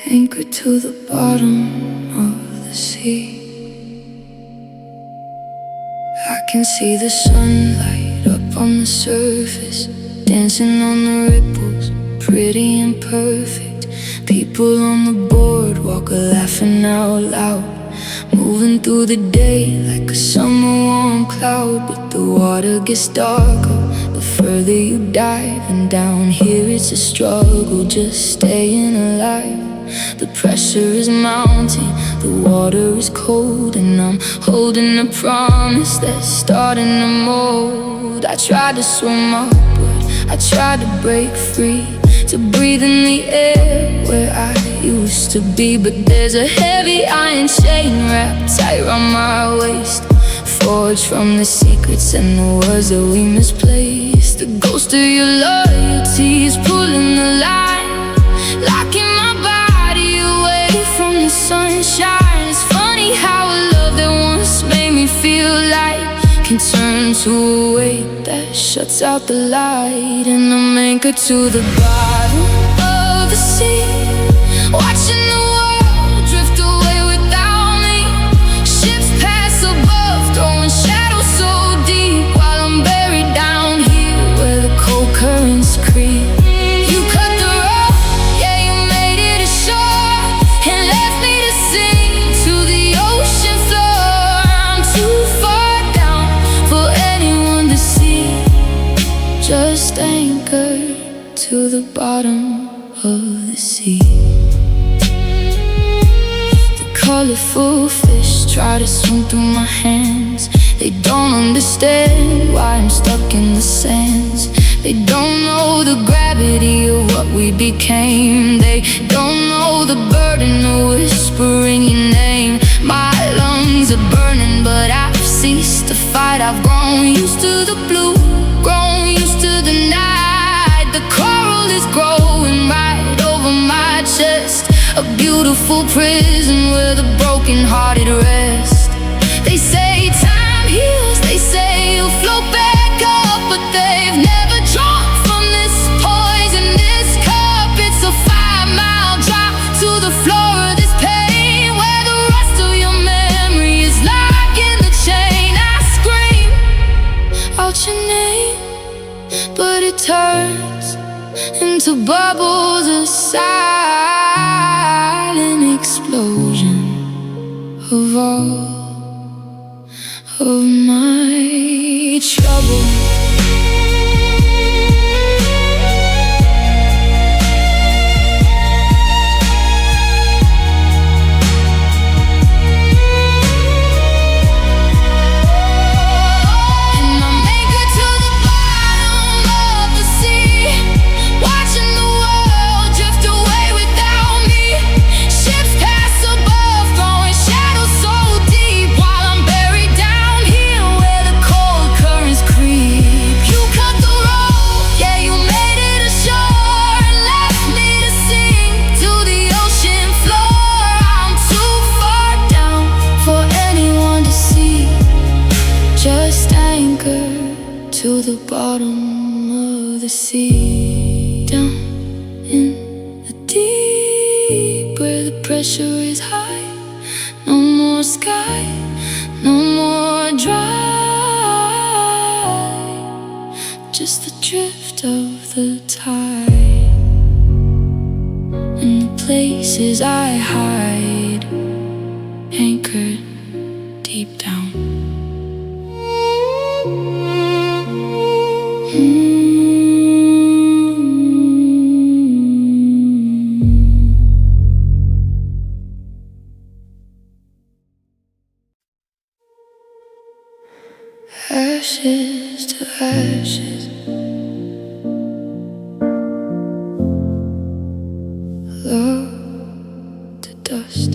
Anchored to the bottom of the sea. I can see the sunlight up on the surface, dancing on the ripples, pretty and perfect. People on the boardwalk are laughing out loud, moving through the day like a summer warm cloud. But the water gets darker the further you dive, and down here it's a struggle just staying alive. The pressure is mounting, the water is cold, and I'm holding a promise that's starting to mold. I tried to swim up, but I tried to break free, to breathe in the air where I used to be. But there's a heavy iron chain wrapped tight around my waist, forged from the secrets and the words that we misplaced. The ghost of your loyalty is pulling the line, locking my body away from the sunshine. It's funny how a love that once made me feel light can turn to a weight that shuts out the light. And I'm anchored to the bottom of the sea, watching the world drift away without me. Ships pass above, throwing shadows so deep, while I'm buried down here where the cold currents creep. You cut the rope, yeah, you made it ashore, and left me to sing to the ocean floor. I'm too far down for anyone to see, just anchored to the bottom of the sea. The colorful fish try to swim through my hands. They don't understand why I'm stuck in the sands. They don't know the gravity of what we became. They don't know the burden of whispering your name. My lungs are burning, but I've ceased to fight. I've grown used to the blue, grown used to the night. The coral is growing right over my chest, a beautiful prison where the broken-hearted rest. They say time heals, they say you'll float back up, but they've never drunk from this poisonous cup. It's a 5-mile drop to the floor of this pain, where the rest of your memory is locked in the chain. I scream out your name, but it turns into bubbles, a silent explosion of all of my trouble. To the bottom of the sea, down in the deep where the pressure is high. No more sky, no more dry, just the drift of the tide, and the places I hide, anchored deep down. Ashes to ashes, love to dust.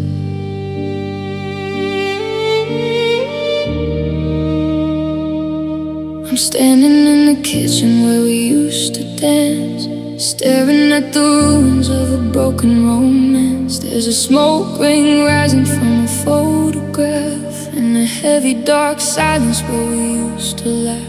I'm standing in the kitchen where we used to dance, staring at the ruins of a broken romance. There's a smoke ring rising from a photograph, and a heavy dark silence where we used to laugh.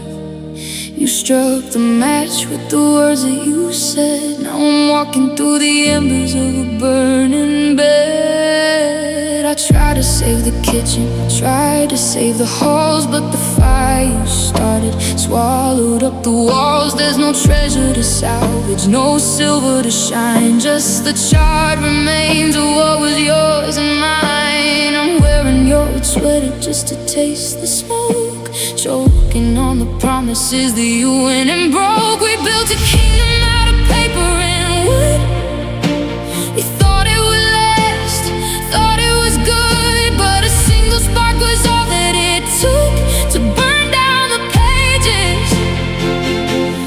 You struck the match with the words that you said. Now I'm walking through the embers of a burning bed. I tried to save the kitchen, tried to save the halls, but the fire you started swallowed up the walls. There's no treasure to salvage, no silver to shine, just the charred remains of what was yours and mine. I'm wearing your sweater just to taste the smoke, choking on the promises that you went and broke. We built a kingdom out of paper and wood. We thought it would last, thought it was good, but a single spark was all that it took to burn down the pages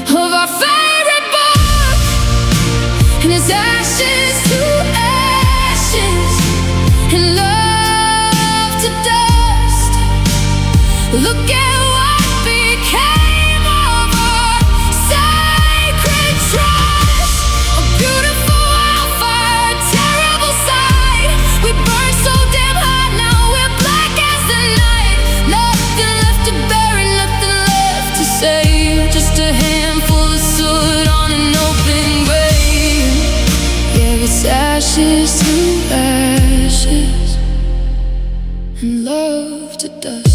of our favorite book. And it's ashes to ashes and love to dust. Look at what became of our sacred trust. A beautiful wildfire, a terrible sight. We burned so damn hot, now we're black as the night. Nothing left to bury, nothing left to save, just a handful of soot on an open grave. Yeah, it's ashes to ashes and love to dust.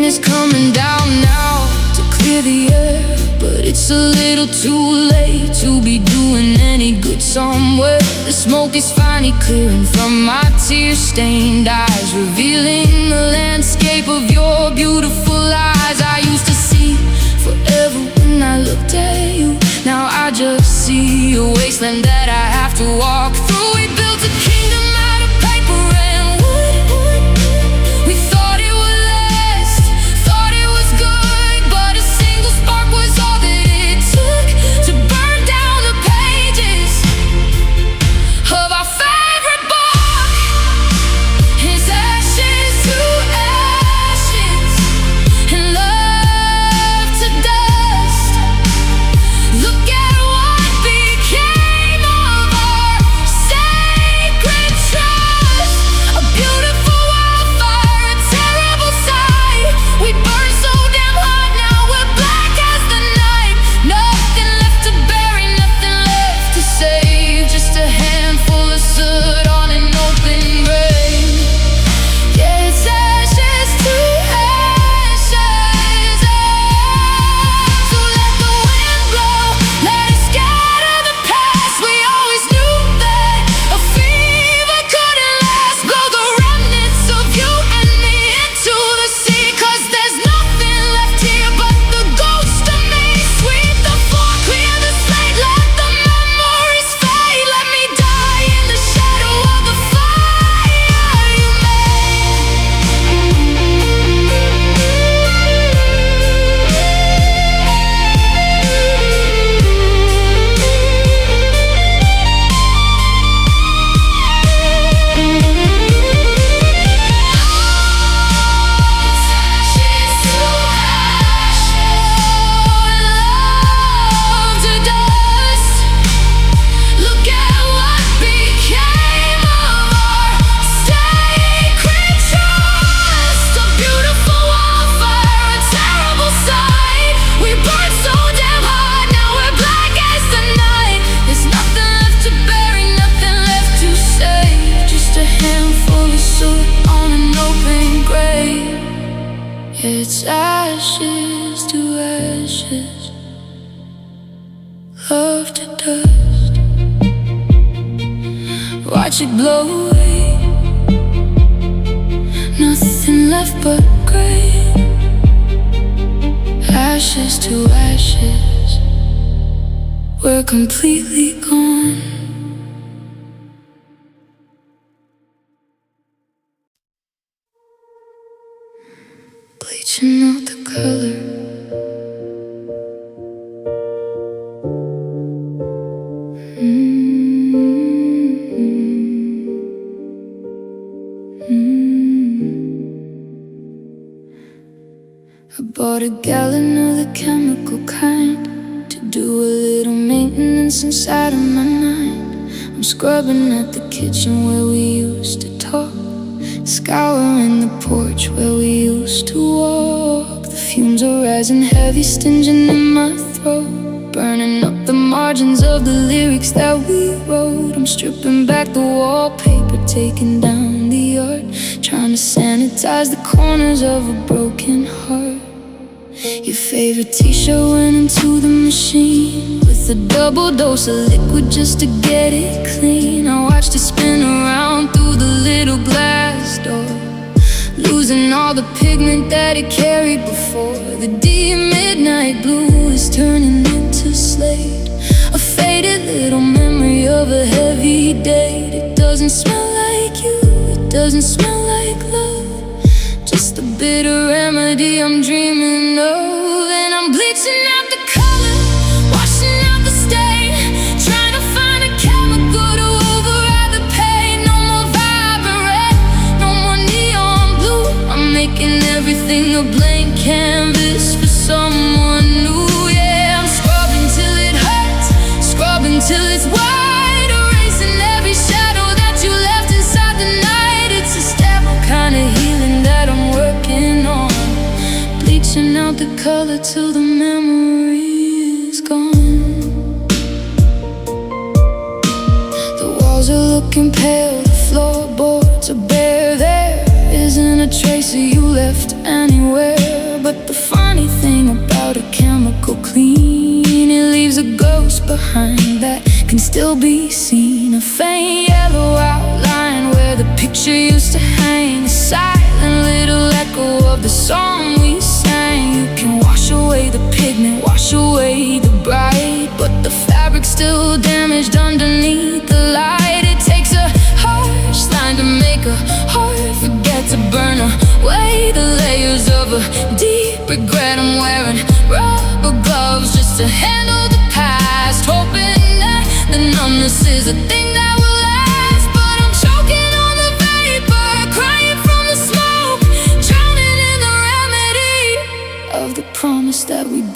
It's coming down now to clear the air, but it's a little too late to be doing any good somewhere. The smoke is finally clearing from my tear-stained eyes, revealing the landscape of your beautiful eyes. I used to see forever when I looked at you. Now I just see a wasteland that I have to walk through. We built a kingdom out of paper and wood. We thought it would last, thought it was good, but a single spark was all that it took to burn down the pages of our favorite book. It's ashes to ashes and love to dust. Look at what became of our sacred trust. A beautiful wildfire, a terrible sight. We burned so damn hot, now we're black as the night. Nothing left to bury, nothing left to save, just a handful of soot on an open grave. Yeah, it's ashes to ashes. So let the wind blow, let it scatter the past. We always knew that a fever couldn't last. Blow the remnants of you and me into the sea, 'cause there's nothing left here but the ghost of me. Sweep the floor, clear the slate, let the memories fade. Let me die in the shadow of the fire you Look at what became of our sacred trust. A beautiful wildfire, a terrible sight. We burned so damn hot, now we're black as the night. There's nothing left to bury, nothing left to save, just a handful of soot on an open grave. It's ashes to ashes, love to dust. Watch it blow away, nothing left but gray. Ashes to ashes, we're completely gone. Bleaching out the color, I bought a gallon of the chemical kind to do a little maintenance inside of my mind. I'm scrubbing at the kitchen where we used to talk, scouring the porch where we used to walk. The fumes are rising heavy, stinging in my throat, burning up the margins of the lyrics that we wrote. I'm stripping back the wallpaper, taking down the art, trying to sanitize the corners of a broken heart. Your favorite t-shirt went into the machine with a double dose of liquid just to get it clean. I watched it spin around through the little glass door, losing all the pigment that it carried before. The deep midnight blue is turning into slate, a faded little memory of a heavy date. It doesn't smell like you, it doesn't smell like love, just a bitter remedy I'm dreaming of. And I'm bleaching out the color, washing out the stain, trying to find a chemical to override the pain. No more vibrant red, no more neon blue. I'm making everything a blank canvas for someone new. Yeah, I'm scrubbing till it hurts, scrubbing till it's white, erasing every shadow that you left inside the night. It's a sterile kind of healing that I'm working on, bleaching out the color till the memory is gone. The walls are looking pale, the floorboards are bare. There isn't a trace of you left anywhere. But the funny thing about a chemical clean, it leaves a ghost behind that can still be seen. A faint yellow outline where the picture used to hang, a silent little echo of the song we sang. You can wash away the pigment, wash away the bright, but the fabric's still damaged underneath the light. It takes a harsh line to make a heart forget to burn away the layers of a deep regret. I'm wearing rubber gloves just to handle the past, hoping that the numbness is a thing that will last. But I'm choking on the vapor, crying from the smoke, drowning in the remedy of the promise that we broke.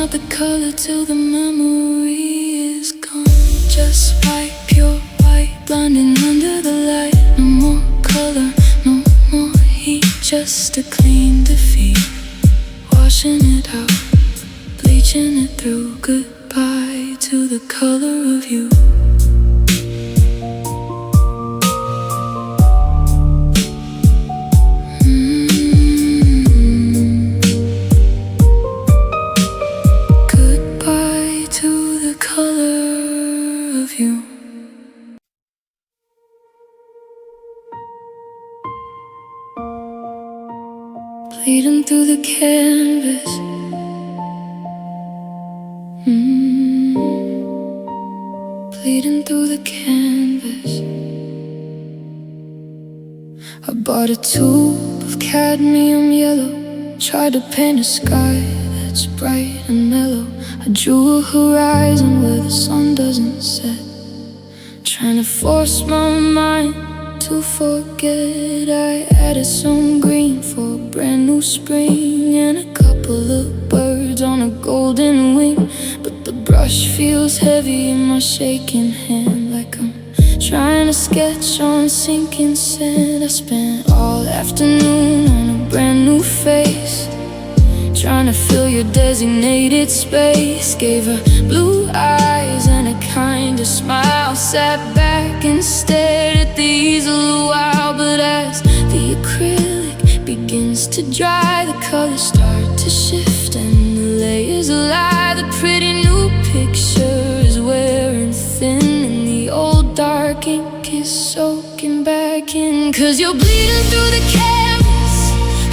The color till the memory is gone, just white, pure white, blinding under the light. No more color, no more heat, just a clean defeat. Washing it out, bleaching it through. Goodbye to the color of you. Bleeding through the canvas, bleeding through the canvas. I bought a tube of cadmium yellow, tried to paint a sky that's bright and mellow. I drew a horizon where the sun doesn't set, trying to force my mind to forget. I added some green for a brand new spring and a couple of birds on a golden wing. But the brush feels heavy in my shaking hand, like I'm trying to sketch on sinking sand. I spent all afternoon on a brand new face, trying to fill your designated space. Gave her blue eyes and a kind of smile, sat back and stared at the easel a while. But as the acrylic begins to dry, the colors start to shift and the layers lie. The pretty new picture is wearing thin and the old dark ink is soaking back in. 'Cause you're bleeding through the canvas,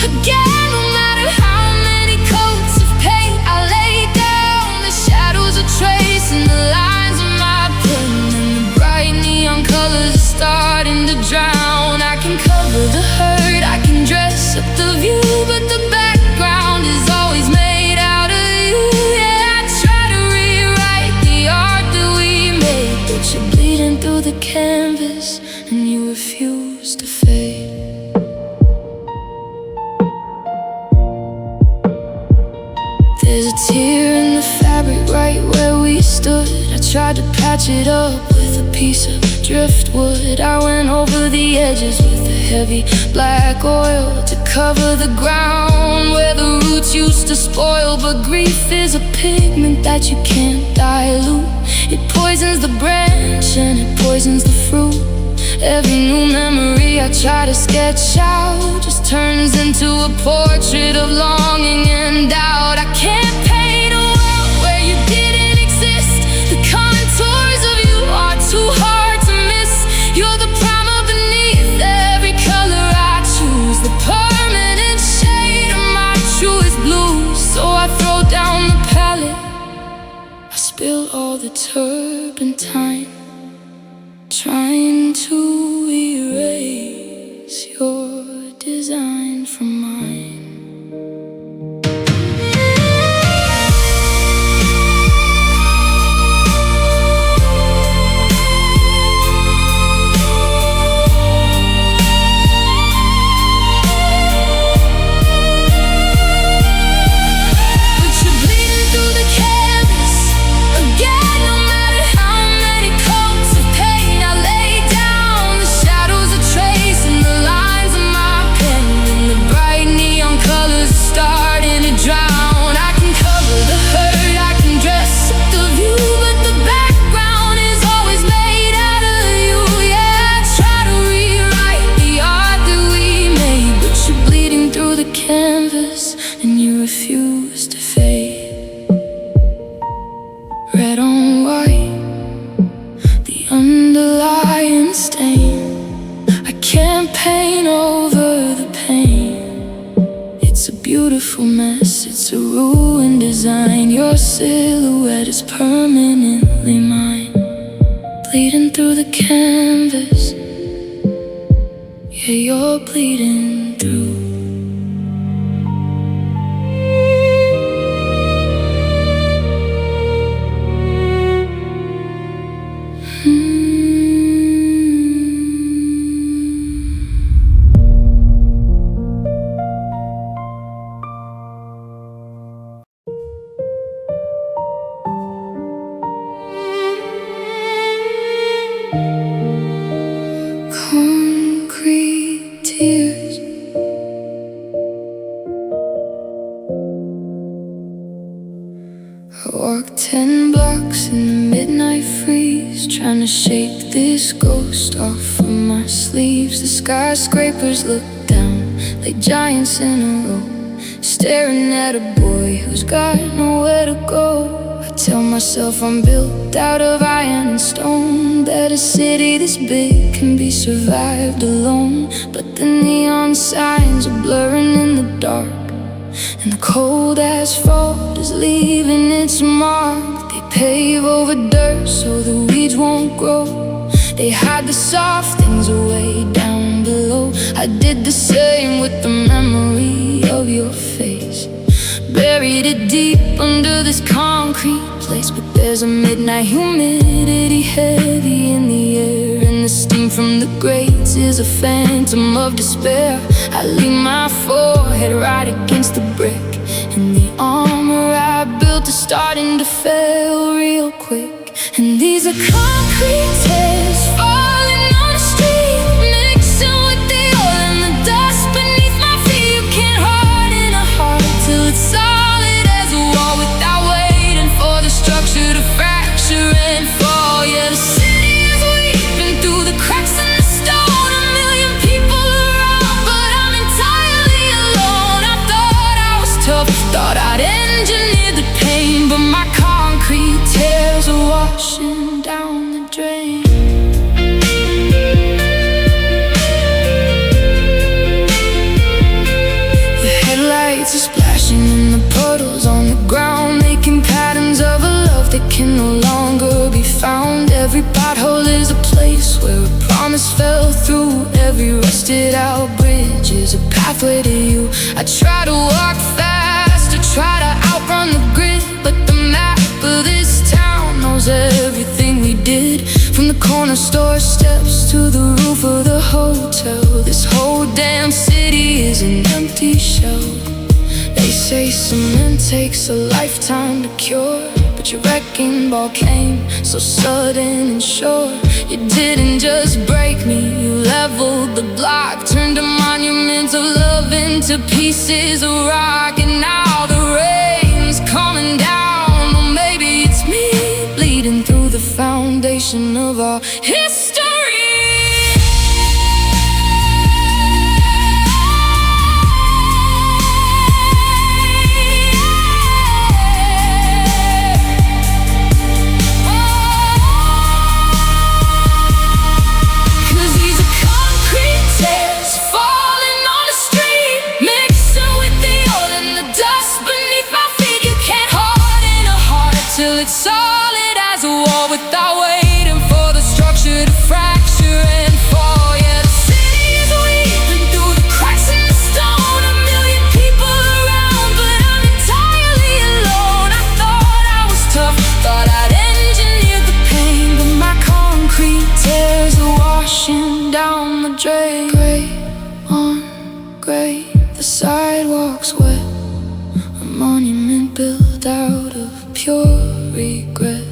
Again, no matter how many coats of paint I lay down, the shadows are tracing the lines of my pen, and the bright neon colors are starting to drown. I can cover the hurt, I can dress up the view, but the background is always made out of you. Yeah, I try to rewrite the art that we made, but you're bleeding through the canvas and you refuse to fade. There's a tear in the fabric right where we stood. I tried to patch it up with a piece of driftwood. I went over the edges with a heavy black oil to cover the ground where the roots used to spoil. But grief is a pigment that you can't dilute. It poisons the branch and it poisons the fruit. Every new memory I try to sketch out just turns into a portrait of longing and doubt. I can't paint a world where you didn't exist. The contours of you are too hard to miss. You're the primer beneath every color I choose, the permanent shade of my truest blues. So I throw down the palette, I spill all the turpentine, trying to erase your design from mine. And you refuse to fade. Red on white, the underlying stain. I can't paint over the pain. It's a beautiful mess, it's a ruined design. Your silhouette is permanently mine, bleeding through the canvas. Yeah, you're bleeding through. Concrete tears, I walked 10 blocks in the midnight freeze, trying to shake this ghost off of my sleeves. The skyscrapers look down like giants in a row, staring at a boy who's got nowhere to go. I tell myself I'm built out of iron and stone, that a city this big can be survived alone. But the neon signs are blurring in the dark, and the cold asphalt is leaving its mark. They pave over dirt so the weeds won't grow. They hide the soft things away down below. I did the same with the memory of your face, buried it deep under this concrete place. But there's a midnight humidity heavy in the air, and the steam from the grates is a phantom of despair. I lean my forehead right against the brick, and the armor I built is starting to fail real quick. And these are concrete tears falling on the street, mixing with the oil and the dust beneath my feet. You can't harden a heart till it's solid as a wall, without waiting for the structure to fracture and fall. Yeah, the city is weeping through the cracks in the stone. A million people around, but I'm entirely alone. I thought I was tough, thought I'd engineered the pain, but my concrete tears are washing down the drain. promise fell through. Every rusted out bridge is a pathway to you. I try to walk fast, I try to outrun the grid, but the map of this town knows everything we did. From the corner store steps to the roof of the hotel, this whole damn city is an empty shell. They say cement takes a lifetime to cure, but your wrecking ball came so sudden and sure. You didn't just break me, you leveled the block, turned a monument of love into pieces of rock. And now the rain's coming down, or maybe it's me bleeding through the foundation of our history. Till it's solid as a wall, without waiting for the structure to fracture and fall. Yeah, the city is weaving through the cracks in the stone. A million people around, but I'm entirely alone. I thought I was tough, thought I'd engineered the pain, but my concrete tears are washing down the drain. Gray on gray, the sidewalk's wet, a monument built out of pure regret.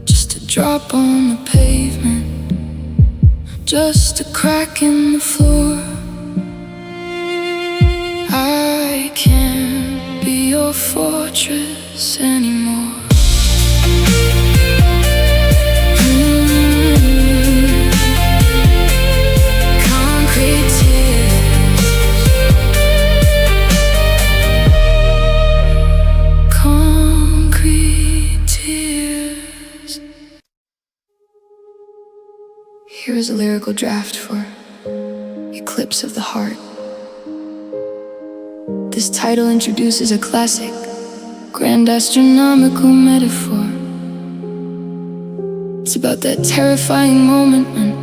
Just a drop on the pavement, just a crack in the floor. I can't be your fortress anymore. Concrete tears, concrete tears. Here is a lyrical draft for Eclipse of the Heart. This title introduces a classic, grand astronomical metaphor. It's about that terrifying moment when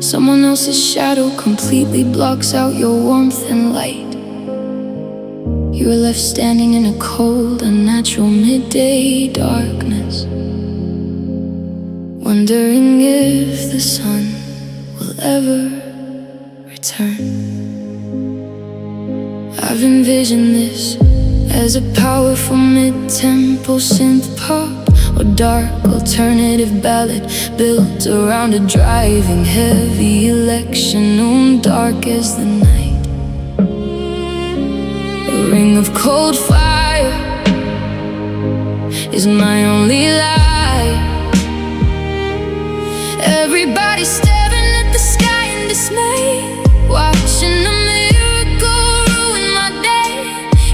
someone else's shadow completely blocks out your warmth and light. You are left standing in a cold, unnatural midday darkness, wondering if the sun will ever return. I've envisioned this as a powerful mid-tempo synth pop, or dark alternative ballad built around a driving heavy election noon, dark as the night. A ring of cold fire is my only light. Everybody's staring at the sky in dismay, watching a miracle ruin my day.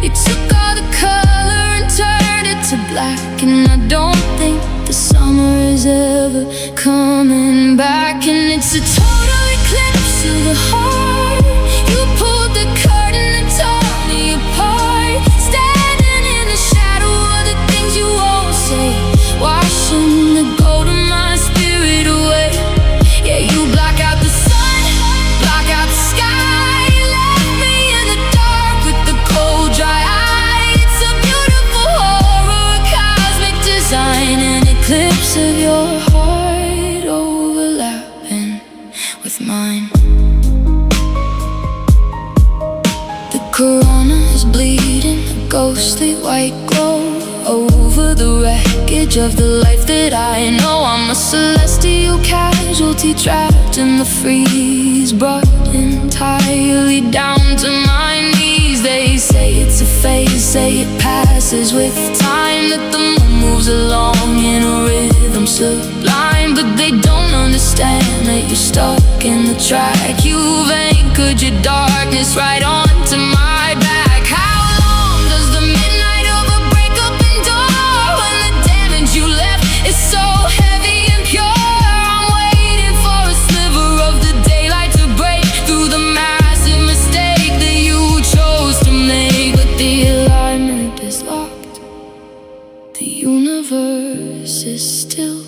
You took all the color and turned it to black, and I don't think the summer is ever coming back. And it's a total eclipse of the heart. You pulled the curtain and tore me apart, standing in the shadow of the things you won't say, washing the gold of my spirit away. Yeah, you block out the sun, block out the sky, left me in the dark with the cold dry eye. It's a beautiful horror, cosmic design, an eclipse of your heart overlapping with mine. The corona is bleeding, a ghostly white glow over the wreckage of the life that I know. I'm a celestial casualty trapped in the freeze, brought entirely down to my knees. They say it's a phase, say it passes with time, that the moon moves along in a rhythm sublime. But they don't understand that you're stuck in the track. You've anchored your darkness right onto my back. How long does the midnight of a breakup endure, when the damage you left is so heavy and pure? I'm waiting for a sliver of the daylight to break through the massive mistake that you chose to make. But the alignment is locked, the universe is still,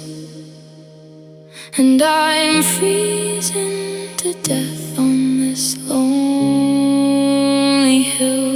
and I'm freezing to death on this lonely hill.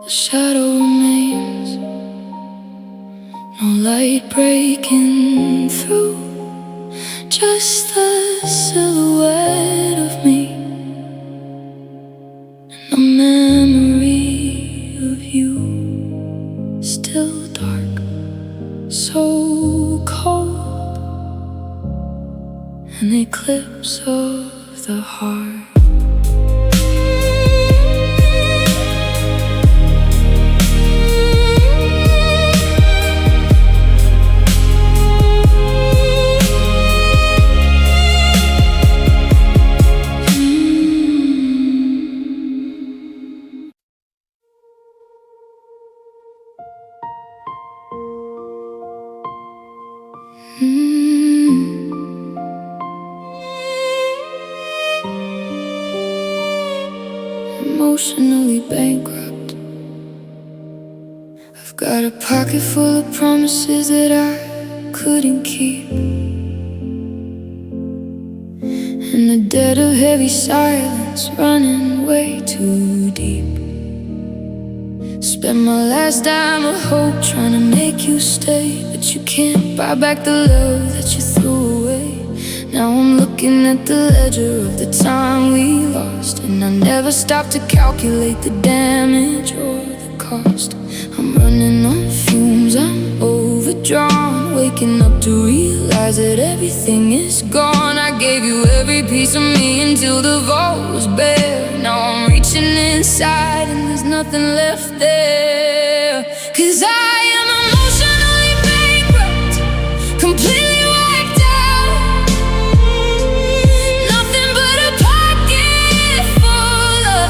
The shadow remains, no light breaking through, just the silhouette of me and a memory of you. Still dark, so cold, an eclipse of the heart. Emotionally bankrupt. I've got a pocket full of promises that I couldn't keep, and the dead of heavy silence running way too deep. Spent my last dime of hope trying to make you stay, but you can't buy back the love that you threw away. Now I'm looking at the ledger of the time we lost, and I never stopped to calculate the damage or the cost. I'm running on fumes, I'm overdrawn, waking up to realize that everything is gone. I gave you every piece of me until the vault was bare. Now I'm reaching inside and there's nothing left there. 'Cause I am emotionally bankrupt, completely wiped out. Nothing but a pocket full of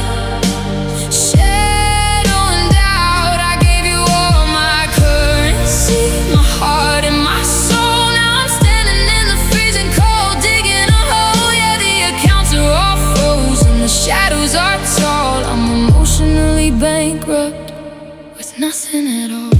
shadow and doubt. I gave you all my currency, my heart and my soul. Now I'm standing in the freezing cold, digging a hole. Yeah, the accounts are all frozen, the shadows are tall. I'm emotionally bankrupt with nothing at all.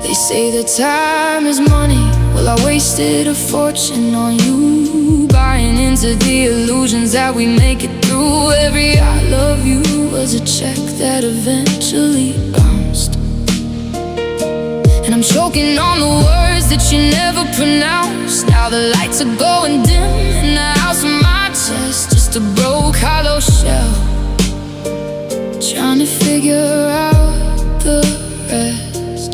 They say that time is money. Well, I wasted a fortune on you, buying into the illusions that we make it through. Every I love you was a check that eventually bounced, and I'm choking on the words that you never pronounced. Now the lights are going dim in the house of my chest, just a broke hollow shell, trying to figure out the rest.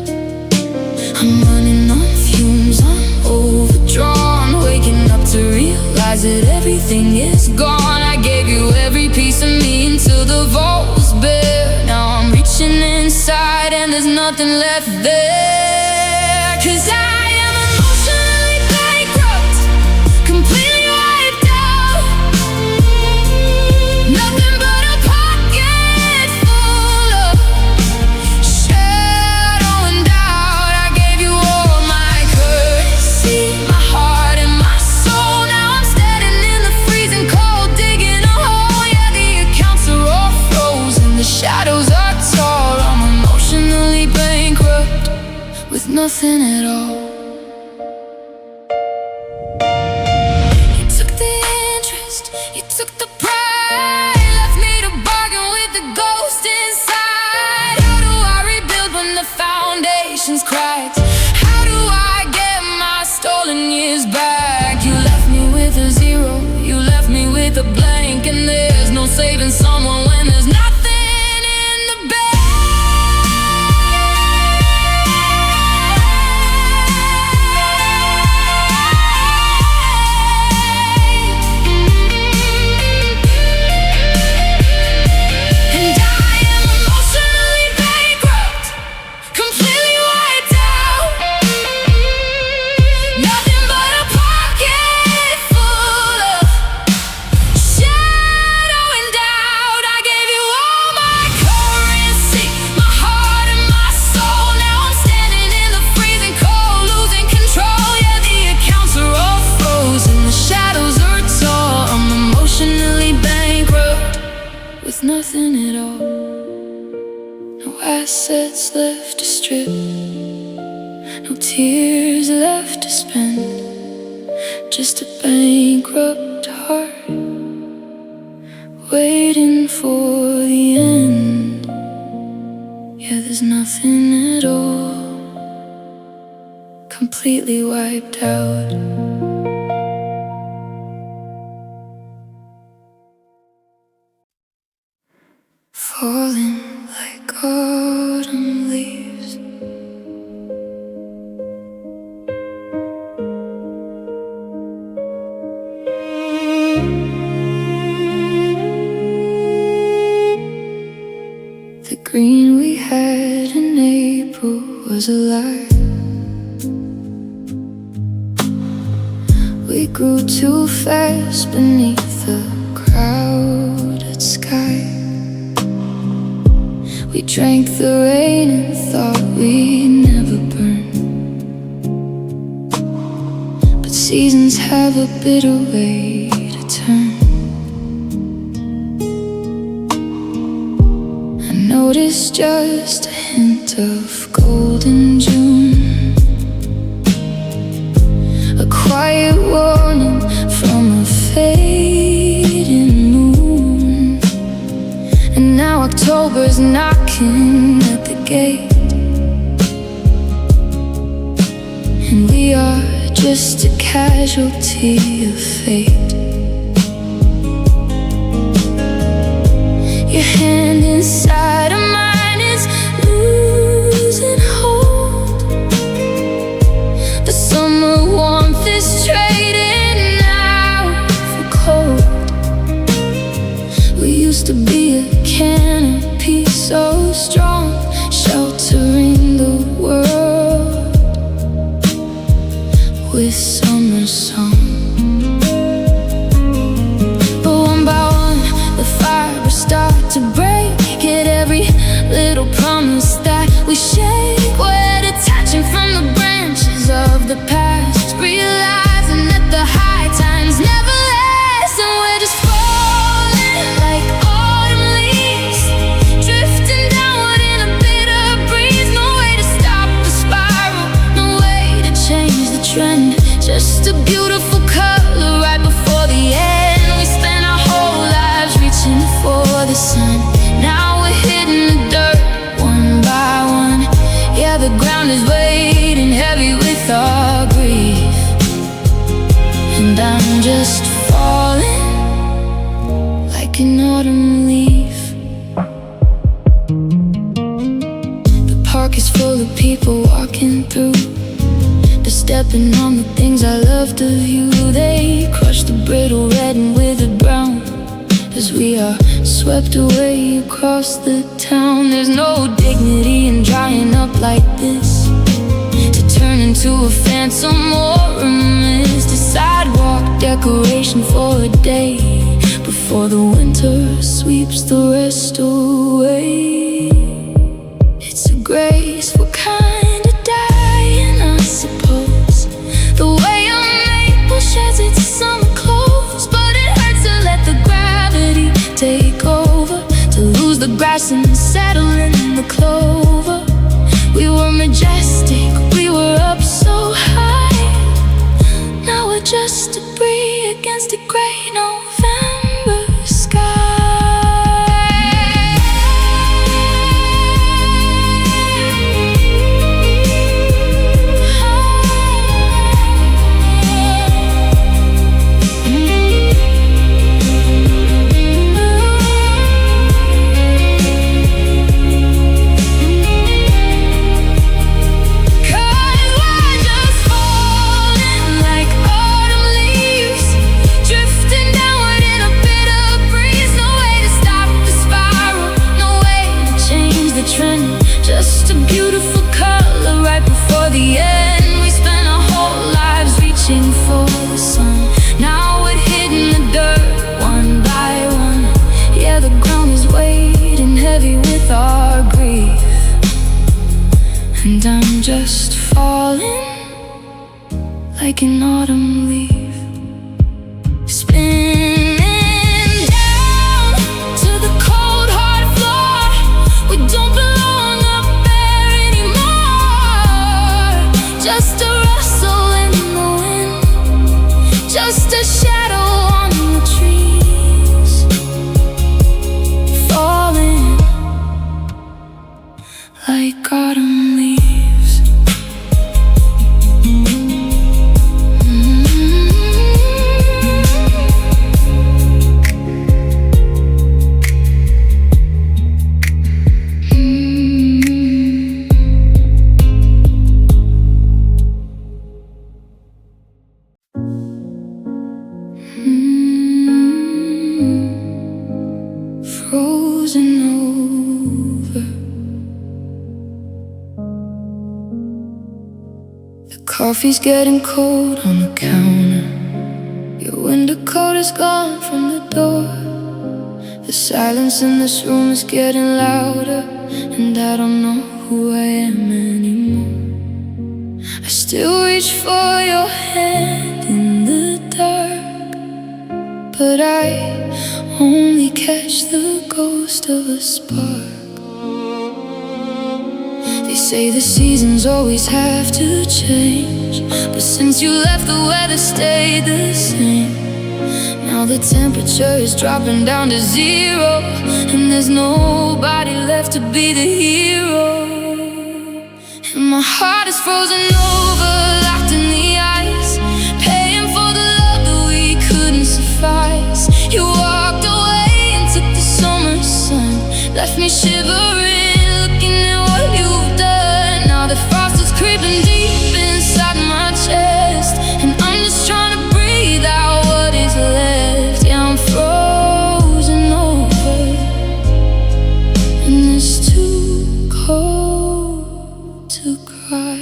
I'm running on fumes, I'm overdrawn, waking up to realize that everything is gone. I gave you every piece of me until the vault was bare. Now I'm reaching inside and there's nothing left there. 'Cause I am emotionally bankrupt, completely wiped out. Nothing but a pocket full of shadow and doubt. I gave you all my currency, my heart and my soul. Now I'm standing in the freezing cold, digging a hole. Yeah, the accounts are all frozen, the shadows are tall. I'm emotionally bankrupt with nothing at all. You took the interest, you took the pride, left me to bargain with the ghost inside. How do I rebuild when the foundation's cracked? How do I get my stolen years back? You left me with a zero, you left me with a blank, and there's no saving someone when there's nothing at all. No assets left to strip, no tears left to spend. Just a bankrupt heart waiting for the end. Yeah, there's nothing at all, completely wiped out. Falling like autumn leaves, the green we had in April was alive. We grew too fast beneath the crowded sky. We drank the rain and thought we'd never burn. But seasons have a bitter way to turn. I noticed just a hint of gold in June, a quiet warning from a fading moon. And now October's knocking at the gate, and we are just a casualty of fate. Your hand inside of mine is losing hold. The summer warmth is trading out for cold. We used to be a canopy so strong, sheltering the world with summer song. But one by one the fibers start to break. At every little promise that we shake, we're detaching from the branches of the past, realizing that the high times never last. And we're just falling like autumn leaves, drifting downward in a bitter breeze. No way to stop the spiral, no way to change the trend. Just a beautiful color right before the end. We spent our whole lives reaching for the sun. Now we're hitting the dirt one by one. Yeah, the ground is weighting heavy with our grief, and I'm just falling like an autumn leaf. The park is full of people walking through. They're stepping on the things I loved of you. They crush the brittle red and withered brown as we are swept away across the town. There's no dignity in drying up like this, to turn into a phantom or a mist, a sidewalk decoration for a day before the winter sweeps the rest away. It's a graceful kind of dying, I suppose, the way a maple sheds its summer clothes. But it hurts to let the gravity take over, to lose the grass and settle in the clover. We were majestic, we were up so high. Now we're just debris against a gray November sky. Just a beautiful color right before the end. We spent our whole lives reaching for the sun. Now we're hitting the dirt one by one. Yeah, the ground is weighting heavy with our grief, and I'm just falling like an autumn leaf, spinning down to the cold heart. the shadow on the trees, falling like autumn leaves. Frozen over. The coffee's getting cold on the counter. Your window coat is gone from the door. The silence in this room is getting louder, and I don't know who I am anymore. I still reach for your hand in the dark, but I only catch the ghost of a spark. They say the seasons always have to change, but since you left the weather stayed the same. Now the temperature is dropping down to 0, and there's nobody left to be the hero. And my heart is frozen over, locked in the ice, paying for the love that we couldn't suffice. You walked away and took the summer sun, left me shivering, looking at what you've done. Now the frost is creeping deep inside my chest, and I'm just trying to breathe out what is left. Yeah, I'm frozen over, and it's too cold to cry.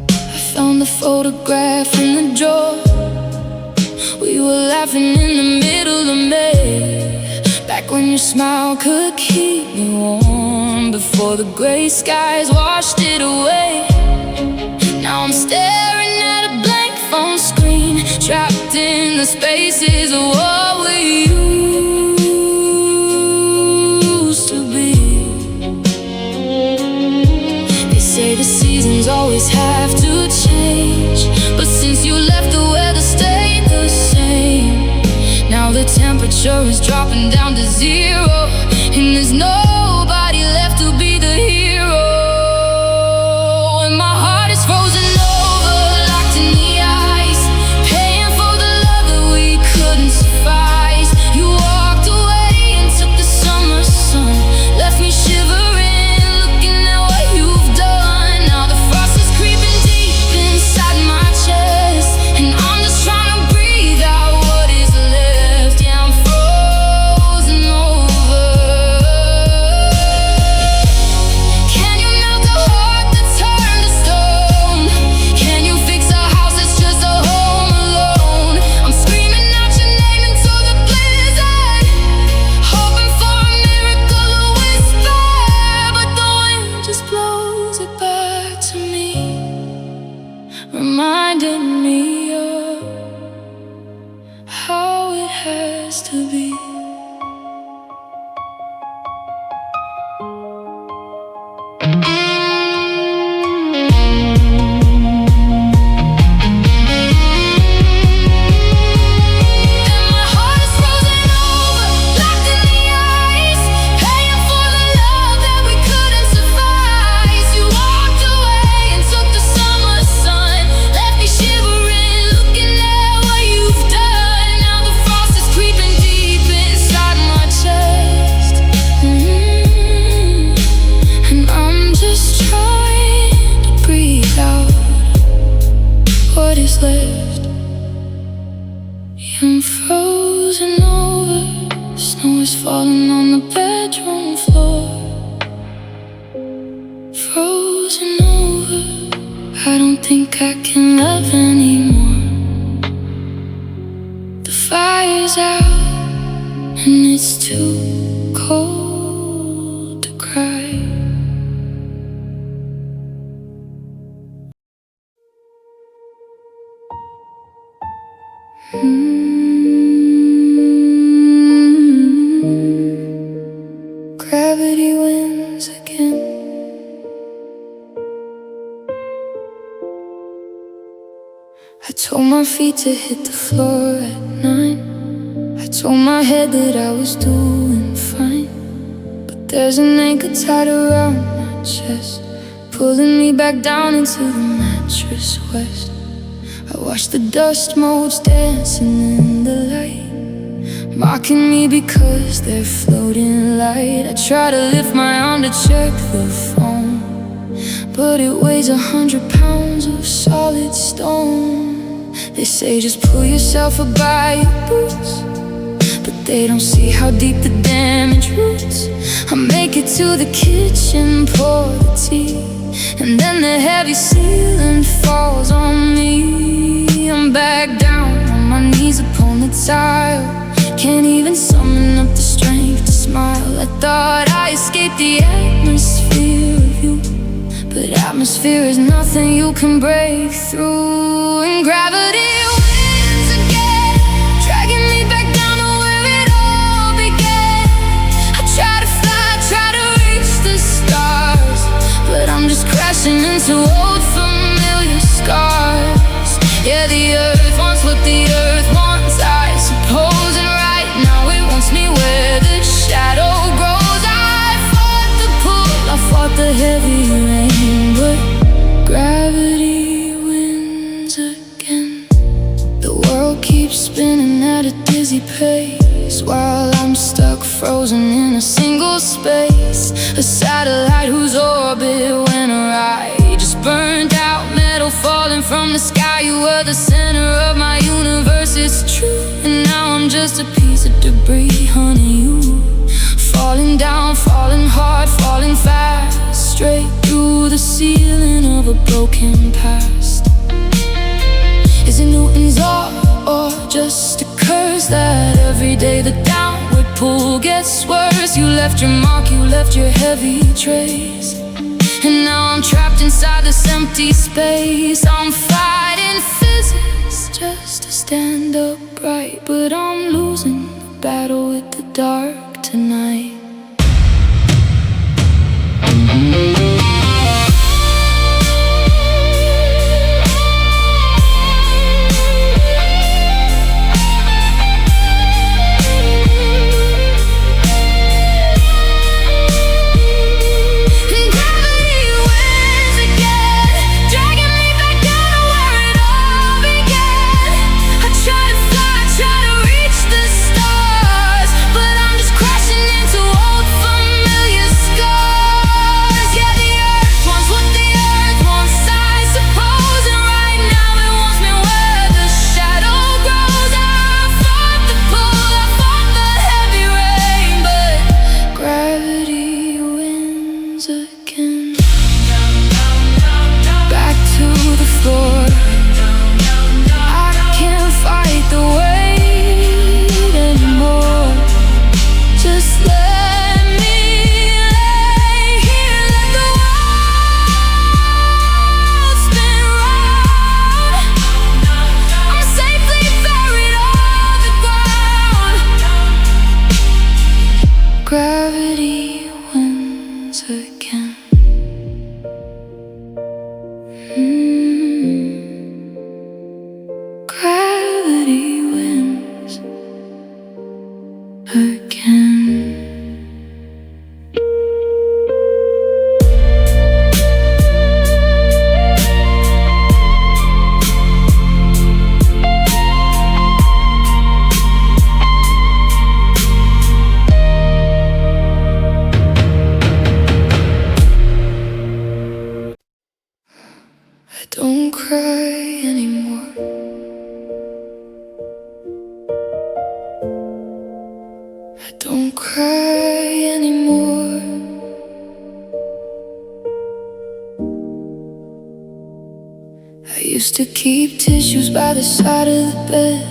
I found the photograph in the drawer. We were laughing in the middle of May, back when your smile could keep me warm, before the gray skies washed it away. Now I'm staring at a blank phone screen, trapped in the spaces of what we used to be. They say the seasons always have to change, but since you left the weather stayed the same. Now the temperature is dropping down to 0, and there's nobody left to be the hero. And my heart is frozen over, locked in the ice, paying for the love that we couldn't suffice. You walked away and took the summer sun, left me shivering, looking at what you've done. Now the frost is creeping deep inside my chest, and I'm just trying to breathe out what is left. Yeah, I'm frozen over. Can you melt a heart that turned to stone? Can you fix a house that's just a home alone? I'm screaming out your name into the blizzard, hoping for a miracle, a whisper, but the wind just blows it back to me, reminding me of how it has to be. And my heart is frozen over, locked in the ice, paying for the love that we couldn't suffice. You walked away and took the summer sun, left me shivering, looking at what you've done. Now the frost is creeping deep inside my chest, and I'm just trying to breathe out what is left. Yeah, I'm frozen over, snow is falling on the bedroom floor. Frozen over, I don't think I can love anymore. The fire's out, and it's too cold to cry. Gravity wins again. I told my feet to hit hit the floor at 9. I told my head that I was doing fine, but there's an anchor tied around my chest, pulling me back down into the mattress west. I watch the dust motes dancing in the light, mocking me because they're floating light. I try to lift my arm to check the phone, but it weighs 100 pounds of solid stone. They say just pull yourself up by your boots, but they don't see how deep the damage roots. I make it to the kitchen, pour the tea, and then the heavy ceiling falls on me. I'm back down on my knees upon the tile, can't even summon up the strength to smile. I thought I escaped the atmosphere of you, but atmosphere is nothing you can break through. And gravity wins again, dragging me back down to where it all began. I try to fly, try to reach the stars, but I'm just crashing into old familiar scars. Yeah, the earth wants what the earth wants, I suppose, and right now it wants me where the shadow grows. I fought the pull, I fought the heavy rain, but gravity wins again. The world keeps spinning at a dizzy pace, while I'm stuck frozen in a single space. A satellite whose orbit went awry, just burned out metal falling from the sky. You were the center of my universe, it's true, and now I'm just a piece of debris, honey. You falling down, falling hard, falling fast, straight through the ceiling of a broken past. Is it Newton's law or just a curse that every day the downward pull gets worse? You left your mark, you left your heavy trace, and now I'm trapped inside this empty space. I'm fighting physics just to stand upright, but I'm losing the battle with the dark tonight. Gravity wins again. Gravity wins again. I don't cry anymore. I don't cry anymore. I used to keep tissues by the side of the bed,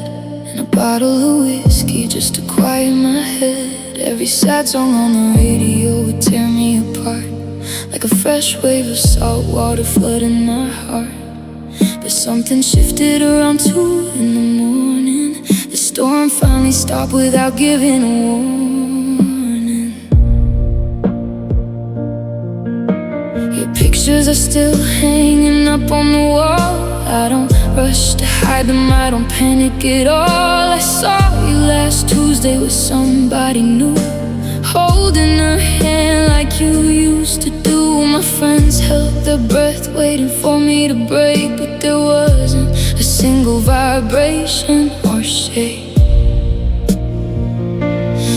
and a bottle of whiskey just to quiet my head. Every sad song on the radio would tear me apart, like a fresh wave of salt water flooding my heart. But something shifted around 2 in the morning. The storm finally stopped without giving a warning. Your pictures are still hanging up on the wall. I don't rush to hide them, I don't panic at all. I saw you last Tuesday with somebody new, holding her hand like you used to do. My friends held their breath waiting for me to break, but there wasn't a single vibration or shake.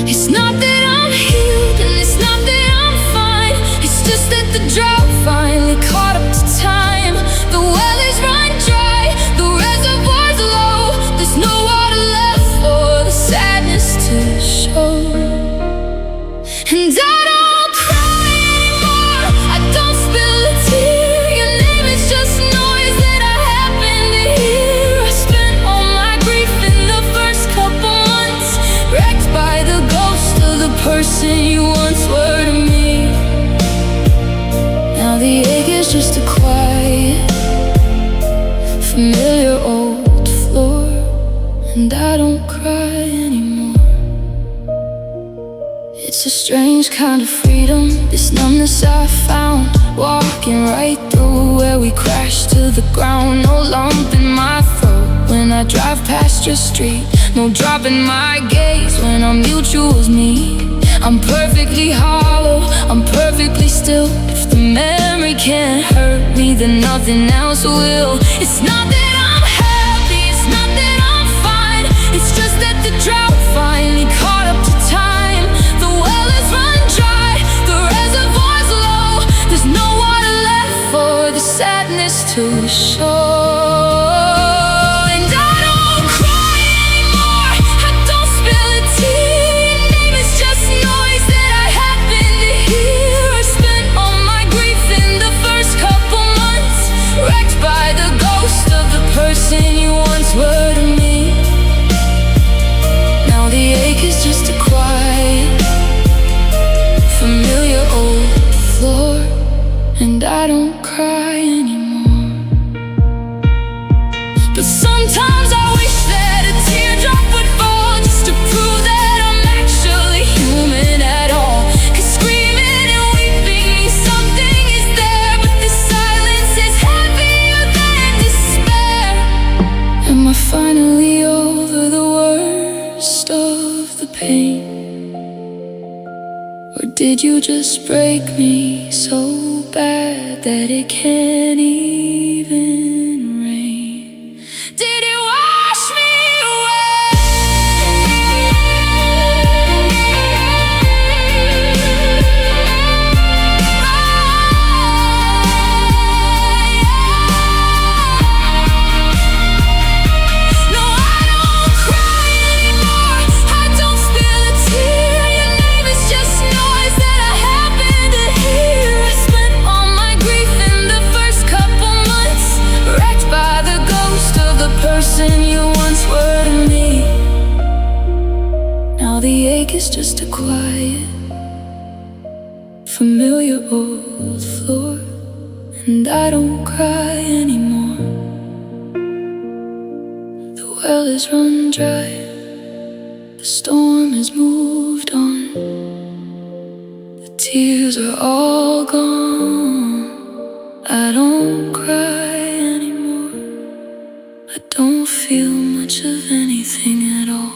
It's not that I'm healed and it's not that I'm fine, it's just that the drought finally caught up to time. The well is run dry, the reservoir's low, there's no water left for the sadness to show. And I don't cry anymore, I don't spill a tear. Your name is just noise that I happen to hear. I spent all my grief in the first couple months, wrecked by the ghost of the person you once were to me. Now the ache is just a quiet, familiar old floor, and I don't cry anymore. It's a strange kind of freedom, this numbness I found, walking right through where we crashed to the ground. No lump in my throat when I drive past your street, no drop in my gaze when our mutuals meet. I'm perfectly hollow, I'm perfectly still. If the memory can't hurt me, then nothing else will. It's not that I'm happy, it's not that I'm fine, it's just that the drought finally caught up to time. The well is run dry, the reservoir's low, there's no water left for the sadness to show. Person you once were to me. Now the ache is just a quiet, familiar old floor, and I don't cry anymore. But sometimes I wish that a teardrop would fall, just to prove that I'm actually human at all. 'Cause screaming and weeping means something is there, but the silence is heavier than despair. Am I finally over the worst of the pain? Or did you just break me so bad that it can't even rain? Did it wash me you once were to me? Now the ache is just a quiet, familiar old floor, and I don't cry anymore. The well is run dry, the storm has moved on, the tears are all gone. I don't cry anymore, I don't feel much of anything at all.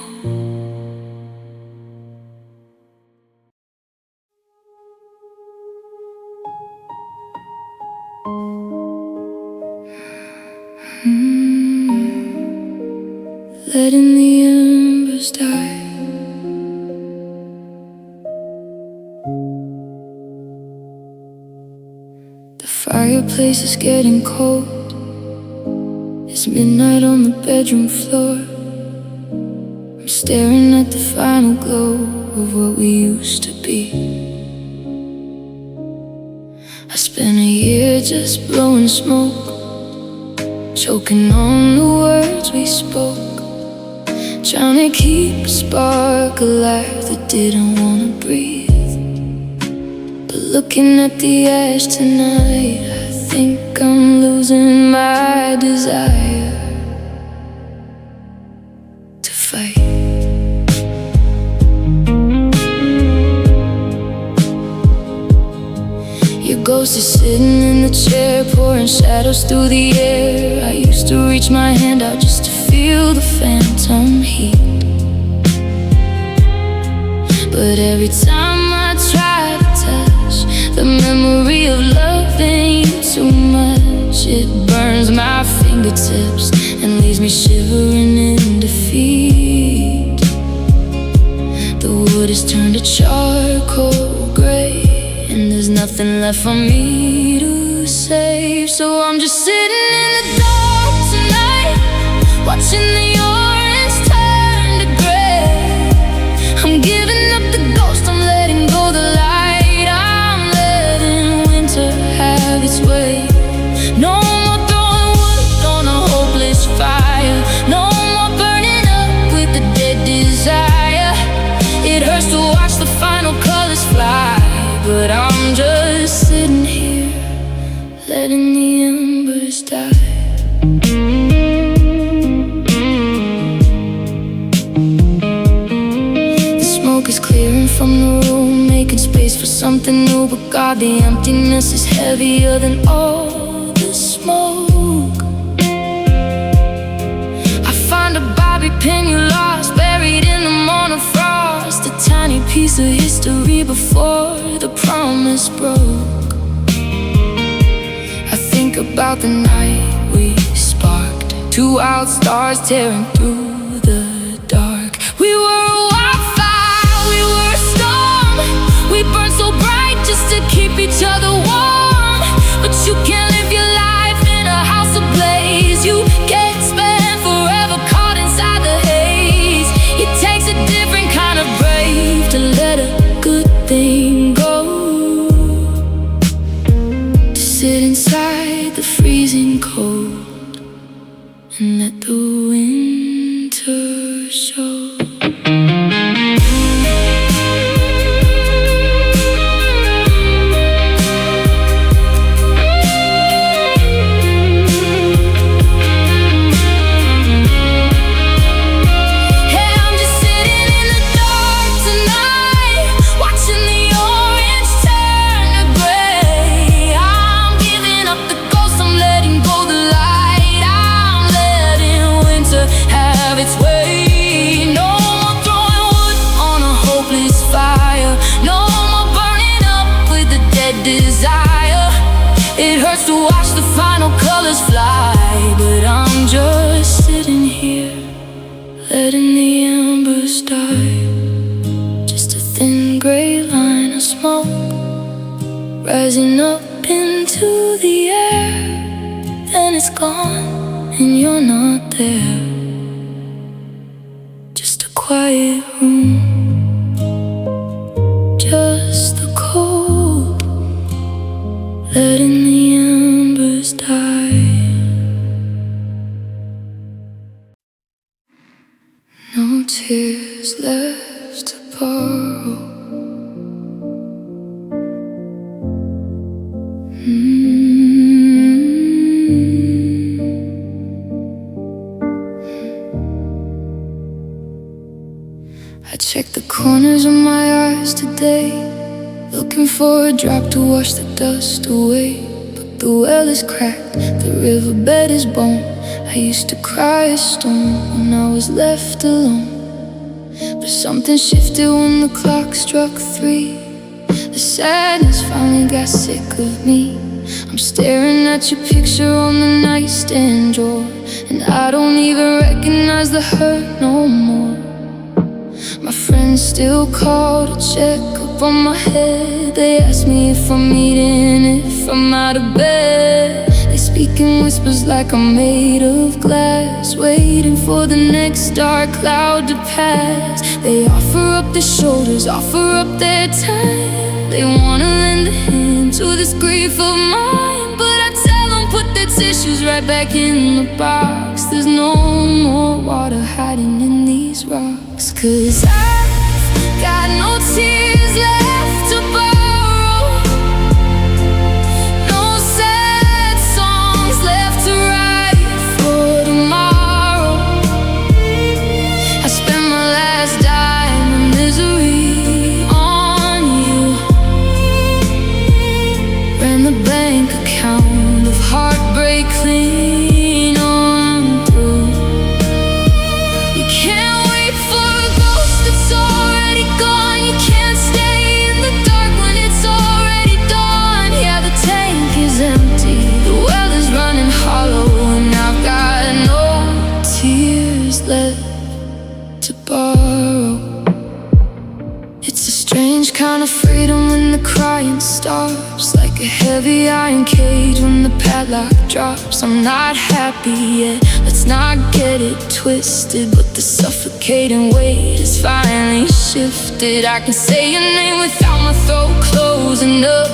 Letting the embers die. The fireplace is getting cold, it's midnight on the bedroom floor. I'm staring at the final glow of what we used to be. I spent a year just blowing smoke, choking on the words we spoke, trying to keep a spark alive that didn't want to breathe. But looking at the ash tonight, I think I'm losing my desire to fight. You ghost is sitting in the chair, pouring shadows through the air. I used to reach my hand out just to feel the phantom heat, but every time I try to touch the memory of loving you too much, it burns my fingertips and leaves me shivering in defeat. The wood has turned to charcoal gray, and there's nothing left for me to save. So I'm just sitting in the dark tonight, watching the orange turn to gray. I'm giving up the ghost, I'm letting go the light. I'm letting winter have its way. No more throwing wood on a hopeless fire, no more burning up with the dead desire. It hurts to watch the final colors fly, but I'm just sitting here, letting the embers die. The smoke is clearing from the room, making space for something new. But God, the emptiness is heavier than all the smoke. I find a bobby pin you lost, buried in the morning frost, a tiny piece of history before the promise broke. I think about the night we sparked, two wild stars tearing through the dark. We were a wildfire, we were a storm. We burned so bright just to keep each other warm. But you can't live your life in a house ablaze. You can't spend forever caught inside the haze. It takes a different kind of brave to let a good thing go, to sit inside the freezing cold and let the winter show. Desire. It hurts to watch the final colors fly, but I'm just sitting here, letting the embers die. Just a thin gray line of smoke rising up into the air, then it's gone and you're not there. Just a quiet room, just the cold, letting the embers die. No tears left to borrow. I checked the corners of my eyes today, looking for a drop to wash the dust away. But the well is cracked, the riverbed is bone. I used to cry a storm when I was left alone, but something shifted when the clock struck 3. The sadness finally got sick of me. I'm staring at your picture on the nightstand drawer, and I don't even recognize the hurt no more. My friends still call to check up on my head. They ask me if I'm eating, if I'm out of bed. They speak in whispers like I'm made of glass, waiting for the next dark cloud to pass. They offer up their shoulders, offer up their time. They wanna lend a hand to this grief of mine, but I tell them put their tissues right back in the box. There's no more water hiding in these rocks, 'cause I've got no tears left to borrow, no sad songs left to write for tomorrow. I spent my last dime in misery on you, ran left to borrow. It's a strange kind of freedom when the crying stops, like a heavy iron cage when the padlock drops. I'm not happy yet, let's not get it twisted, but the suffocating weight has finally shifted. I can say your name without my throat closing up.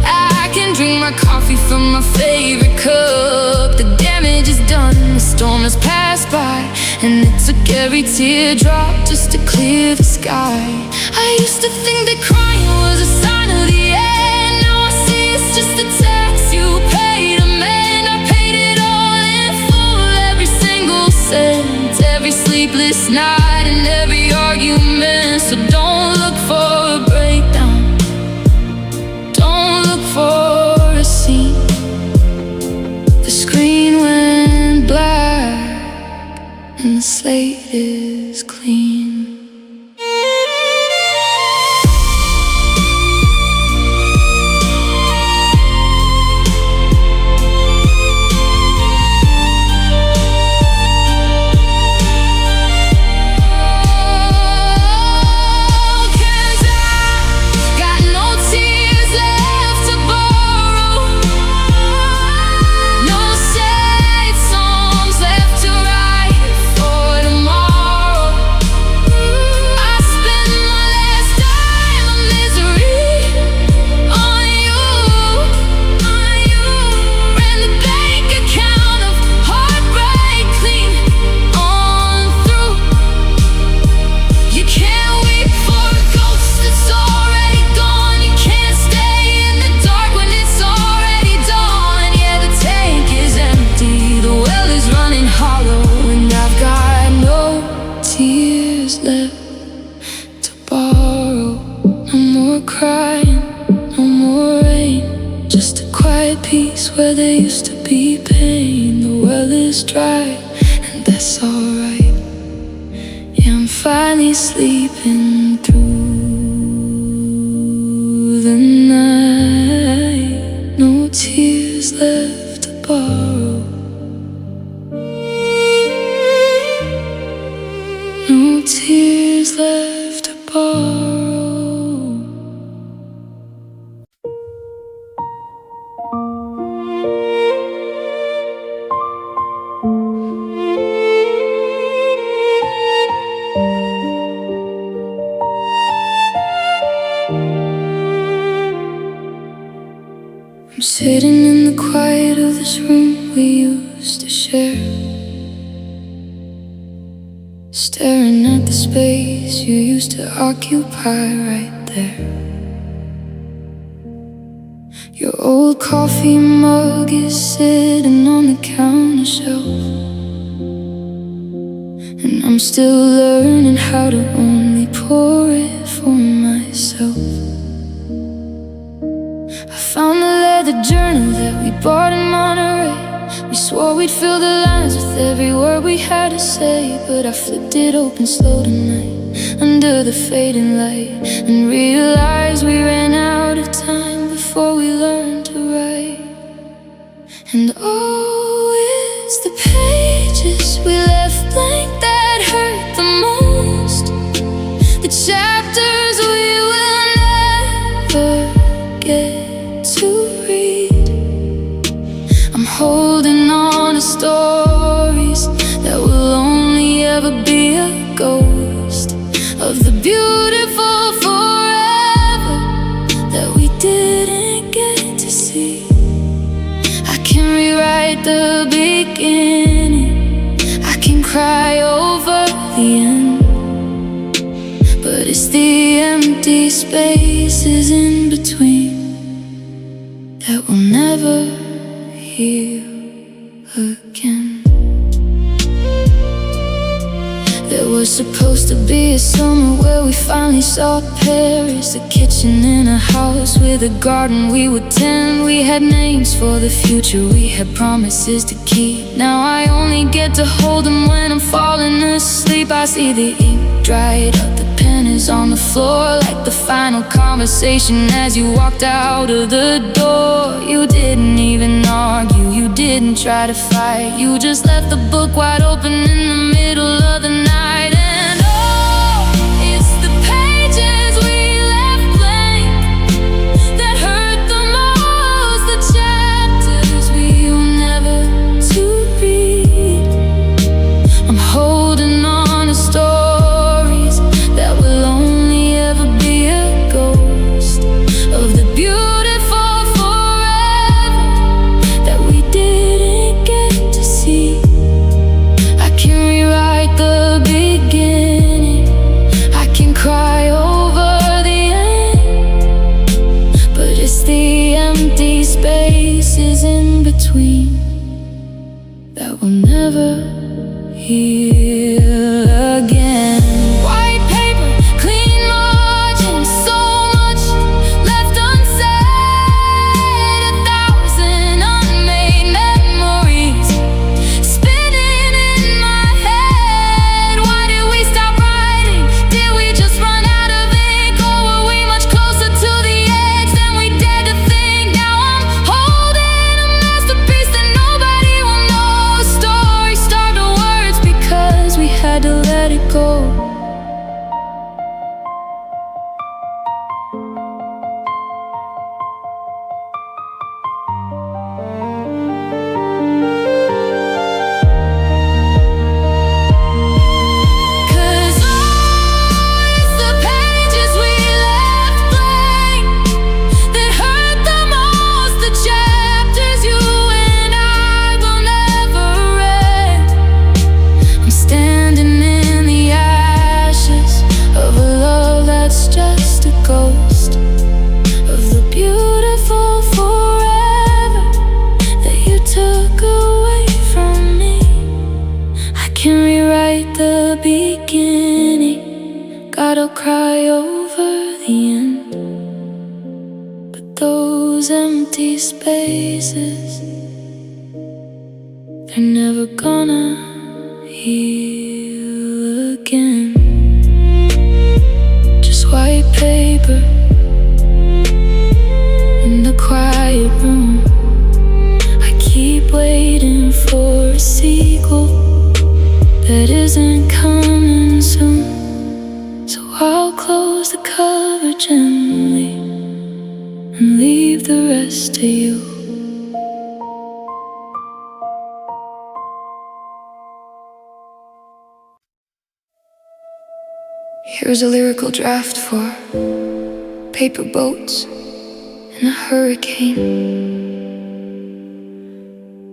I can drink my coffee from my favorite cup. The damage is done, the storm has passed by, and it took every teardrop just to clear the sky. I used to think that crying was a sign of the end. Now I see it's just a tax you pay to mend. I paid it all in full, every single cent, every sleepless night and every argument. So don't look for a breakdown, don't look for a scene. The screen went black and the slate is clean. Left to borrow. No more crying, no more rain, just a quiet peace where there used to be pain. The well is dry, and that's alright. Yeah, I'm finally sleeping through the night. No tears left to borrow, no tears left to borrow. I'm sitting in the quiet of this room we used to share, staring at the space you used to occupy right there. Your old coffee mug is sitting on the counter shelf, and I'm still learning how to only pour it for myself. I found the leather journal that we bought in Monterey. We swore we'd fill the lines with every word we had to say, but I flipped it open slow tonight under the fading light, and realized we ran out of time before we learned to write. And oh, it's the pages we left blank that hurt the most, the chapters we will never get to read. I'm holding on to stories that will only ever be a ghost of the beautiful forever that we didn't get to see. I can rewrite the beginning, I can cry over the end, but it's the empty spaces in between that will never heal again. There was supposed to be a summer where we finally saw Paris, a kitchen in a house with a garden we would tend. We had names for the future, we had promises to keep. Now I only get to hold them when I'm falling asleep. I see the ink dried up, the pen is on the floor, like the final conversation as you walked out of the door. You didn't even argue, you didn't try to fight, you just left the book wide open in the middle of the night. And oh, it's the pages we left blank that hurt the most, the chapters we were never to read. I'm holding on to stories that will only ever be a ghost of the beautiful forever that we didn't get to see. I can rewrite the beginning, I can cry over the end, but it's the empty spaces in between that will never heal again. White paper, clean margins, so much left unsaid. 1,000 unmade memories spinning in my head. Why did we stop writing? Did we just run out of ink? Or were we much closer to the edge than we dared to think? Now I'm holding a masterpiece that nobody will know. A story starved of words because we had to let it go. Cause oh, it's the pages we left blank that hurt the most, the chapters you and I will never read. I'm standing in the ashes of a love that's just a ghost of the beautiful forever that you took away from me. I can rewrite the beginning, gotta cry over the end, but those empty spaces, they're never gonna heal again. Just white paper in the quiet room. I keep waiting for a sequel that isn't coming soon. So I'll close the cover gently and leave the rest to you. Here's a lyrical draft for paper boats in a hurricane.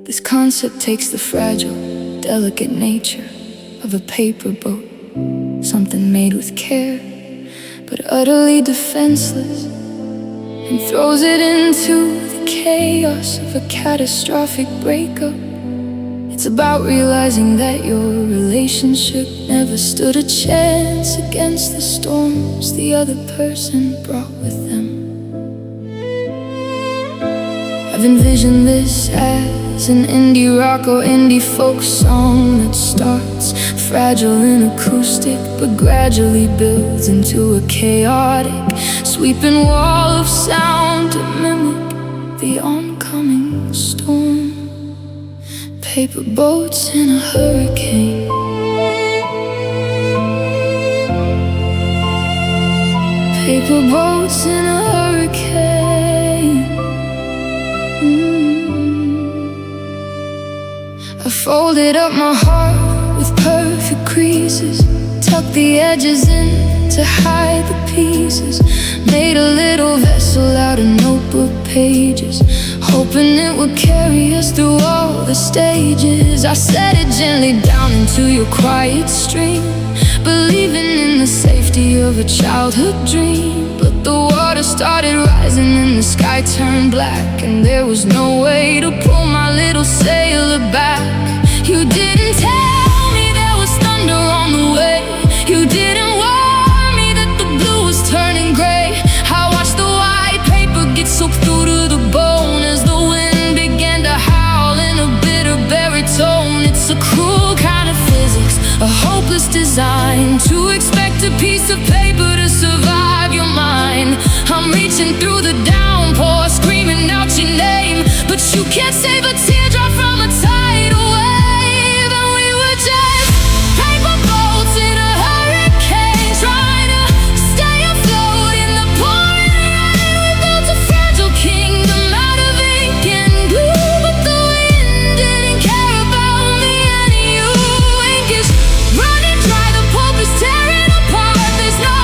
This concept takes the fragile, delicate nature of a paper boat, something made with care, but utterly defenseless, and throws it into the chaos of a catastrophic breakup. It's about realizing that your relationship never stood a chance against the storms the other person brought with them. I've envisioned this as an indie rock or indie folk song that starts fragile and acoustic, but gradually builds into a chaotic, sweeping wall of sound to mimic the oncoming storm. Paper boats in a hurricane. Paper boats in a hurricane. I folded up my heart with perfect creases, tucked the edges in to hide the pieces, made a little vessel out of notebook pages, hoping it would carry us through all the stages. I set it gently down into your quiet stream, believing in the safety of a childhood dream. But the water started rising and the sky turned black, and there was no way to pull my little sailor back. You didn't tell me there was thunder on the way. You didn't warn me that the blue was turning gray. I watched the white paper get soaked through to the bone as the wind began to howl in a bitter baritone. It's a cruel kind of physics, a hopeless desire sign to expect a piece of paper to survive your mind. I'm reaching through the downpour, screaming out your name, but you can't save a teardrop from a tidal wave. And we were just paper boats in a hurricane, trying to stay afloat in the pouring rain. We built a fragile kingdom out of ink and glue, but the wind didn't care about me and you. Ink is running dry, the pulp is tearing apart. There's no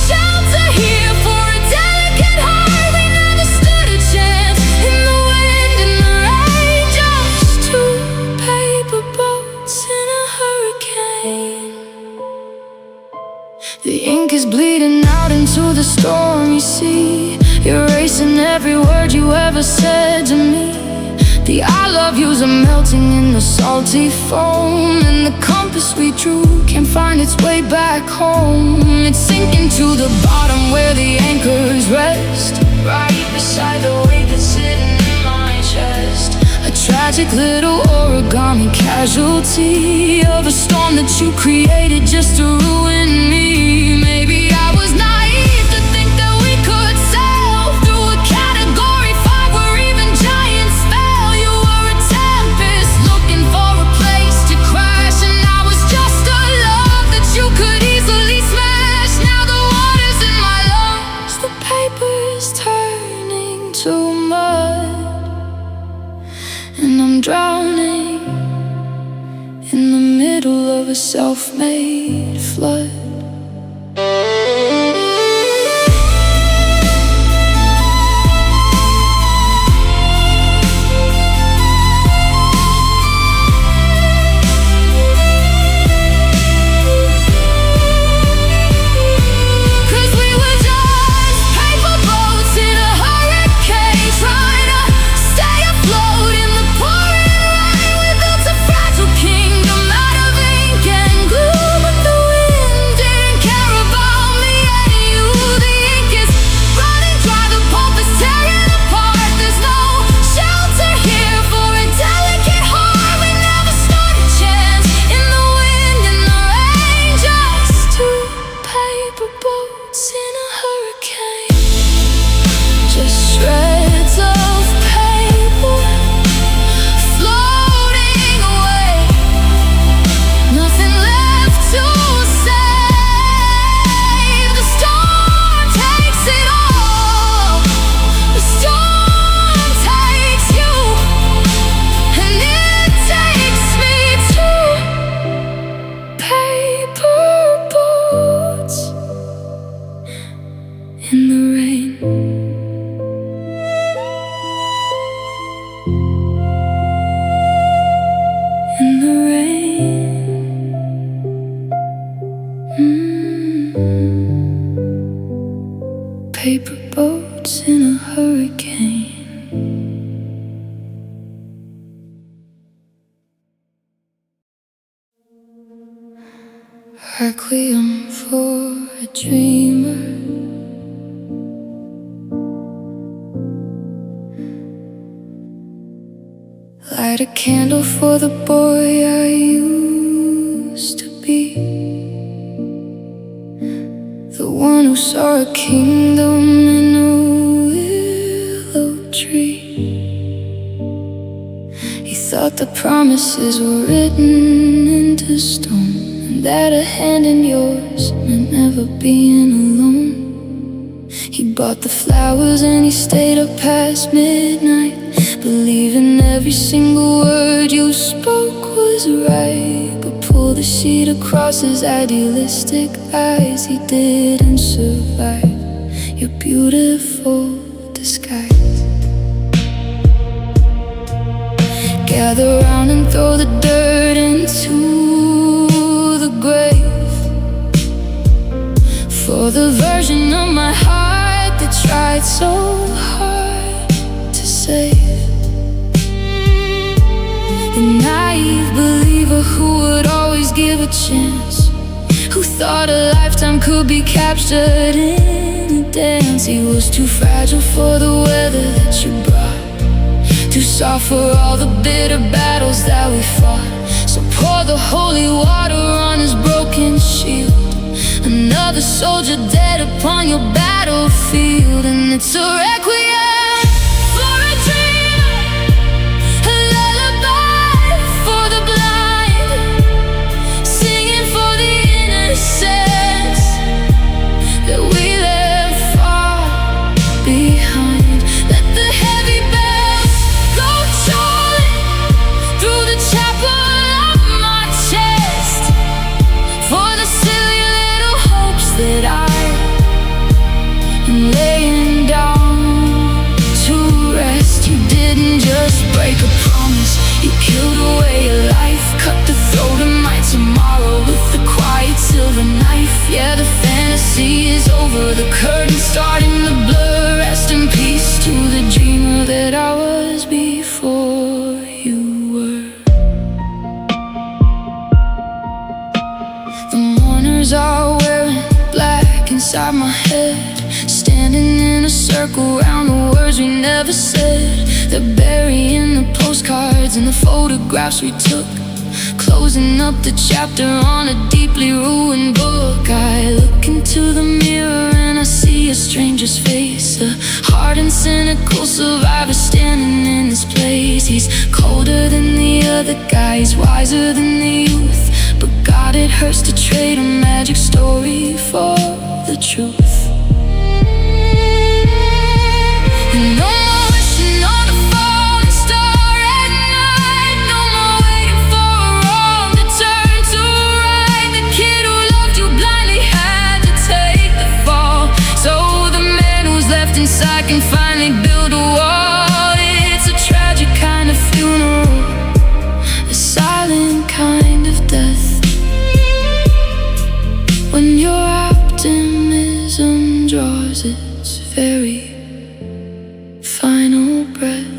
shelter here for a delicate heart. We never stood a chance in the wind and the rain, just two paper boats in a hurricane. The ink is bleeding out into the stormy sea, erasing every word you ever said to me. The I love yous are melting in the salty foam, and the compass we drew can't find its way back home. It's sinking to the bottom where the anchors rest, right beside the weight that's sitting in my chest. A tragic little origami casualty of a storm that you created just to ruin me. Maybe I was naive to think that we could sail through a category 5 where even giants fail. You were a tempest looking for a place to crash, and I was just a love that you could easily smash. Now the water's in my lungs, the paper's turning to mud, and I'm drowning in the middle of a self-made flood. In the rain, in the rain, paper boats in a hurricane. Requiem for a dreamer, light a candle for the boy I used to be, the one who saw a kingdom in a willow tree. He thought the promises were written into stone, and that a hand in yours meant never being alone. He bought the flowers and he stayed up past midnight, believing every single word you spoke was right. But pull the sheet across his idealistic eyes, he didn't survive your beautiful disguise. Gather round and throw the dirt into the grave for the version of my heart that tried so hard to save. The naive believer who would always give a chance, who thought a lifetime could be captured in a dance. He was too fragile for the weather that you brought, too soft for all the bitter battles that we fought. So pour the holy water on his broken shield. Another soldier dead upon your battlefield. And it's a requiem for a dream, a lullaby for the blind, singing for the innocence that we left far behind. Let the heavy bells go tolling through the chapel of my chest, for the silly little hopes that I am laying down to rest. You didn't just break a promise, you killed away a life, cut the throat of my tomorrow with the quiet silver knife. Yeah, the fantasy is over, the curtain starting to blur. Rest in peace to the dreamer that I was before you were. The mourners are wearing black inside my head, standing in a circle around the words we never said. They're burying the postcards and the photographs we took, closing up the chapter on a deeply ruined book. I look into the mirror and I see a stranger's face, a hard and cynical survivor standing in this place. He's colder than the other guy, he's wiser than the youth, but God, it hurts to trade a magic story for the truth. And no more wishing on a falling star at night, no more waiting for a wrong to turn to right. The kid who loved you blindly had to take the fall, so the man who's left inside can finally build a wall. It's a tragic kind of funeral, a silent kind of death, when your optimism draws its very final breath.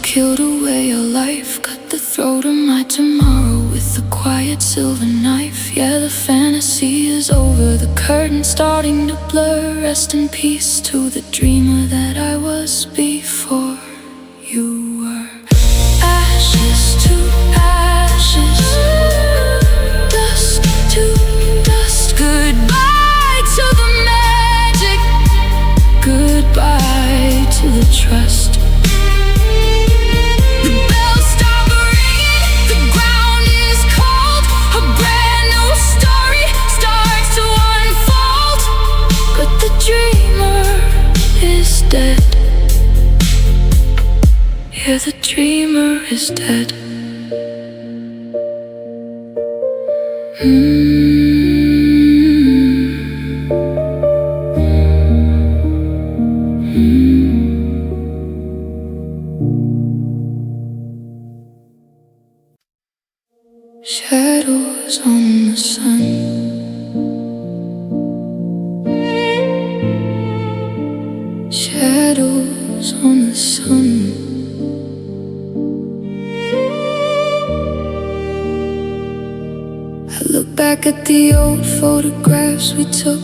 Killed away a life, cut the throat of my tomorrow with a quiet silver knife. Yeah, the fantasy is over, the curtain starting to blur. Rest in peace to the dreamer that I was before you were. Ashes to ashes, dust to dust. Goodbye to the magic, goodbye to the trust. Dead. Yeah, the dreamer is dead. Shadows on the sun, shadows on the sun. I look back at the old photographs we took,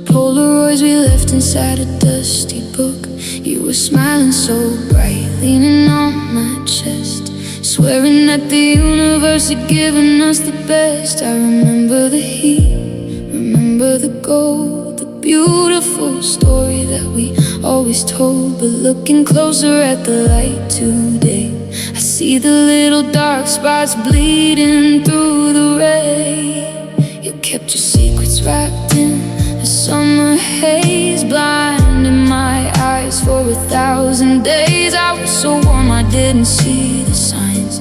Polaroids we left inside a dusty book. You were smiling so bright, leaning on my chest, swearing that the universe had given us the best. I remember the heat, remember the gold, the beautiful story that we always told. But looking closer at the light today, I see the little dark spots bleeding through the rain. You kept your secrets wrapped in a summer haze, blinding my eyes for 1,000 days. I was so warm I didn't see the signs.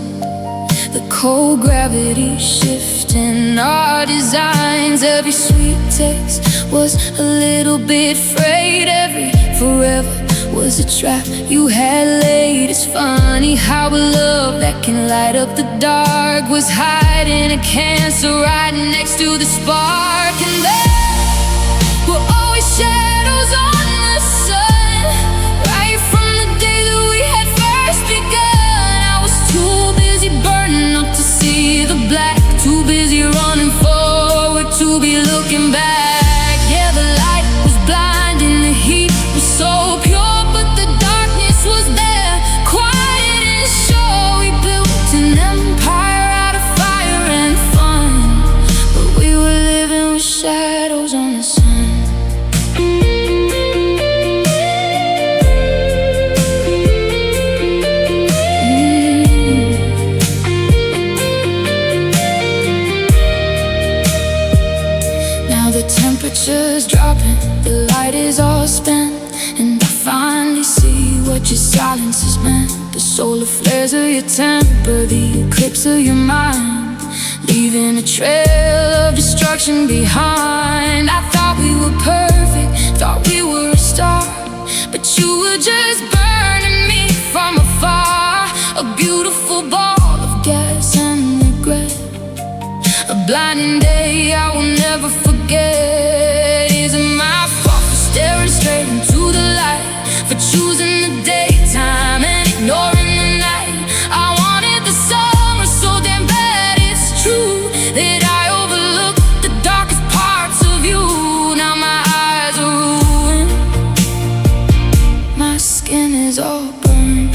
The cold gravity shifting our designs. Every sweet text was a little bit frayed. Every forever was a trap you had laid. It's funny how a love that can light up the dark was hiding a cancer right next to the spark. And there were always shadows on the sun, right from the day that we had first begun. I was too busy burning up to see the black, too busy running forward to be looking back. Yeah, the light was blinding, the heat was so pure, but the darkness was there, quiet and sure. We built an empire out of fire and fun, but we were living with shadows on the sun. Now the temperature's dropping, the light is all spent, and I finally see what your silence has meant. The solar flares of your temper, the eclipse of your mind, leaving a trail of destruction behind. I thought we were perfect, thought we were a star, but you were just burning me from afar. A beautiful ball of gas and regret, a blinding day I will never forget. Is it my fault for staring straight into the light, for choosing the daytime and ignoring the night? I wanted the summer so damn bad. It's true that I overlooked the darkest parts of you. Now my eyes are ruined, my skin is all burned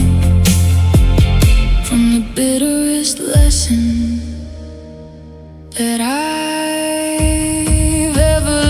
from the bitterest lesson that I've ever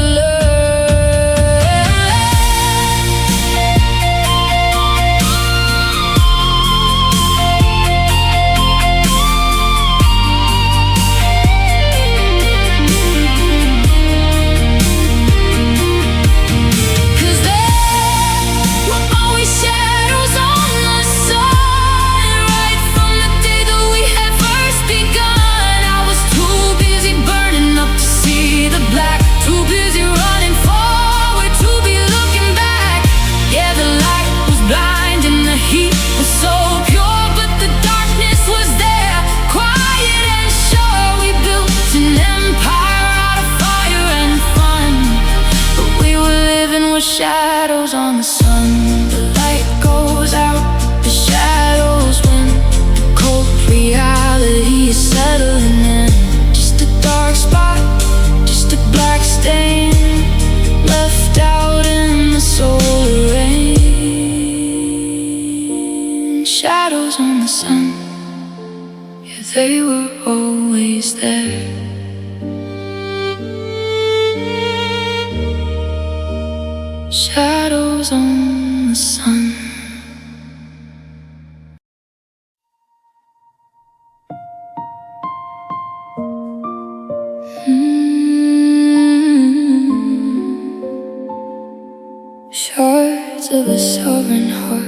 shadows on the sun. The light goes out, the shadows win. The cold reality is settling in. Just a dark spot, just a black stain, left out in the solar rain. Shadows on the sun, yeah, they were always there. Shadows on the sun. Shards of a sovereign heart,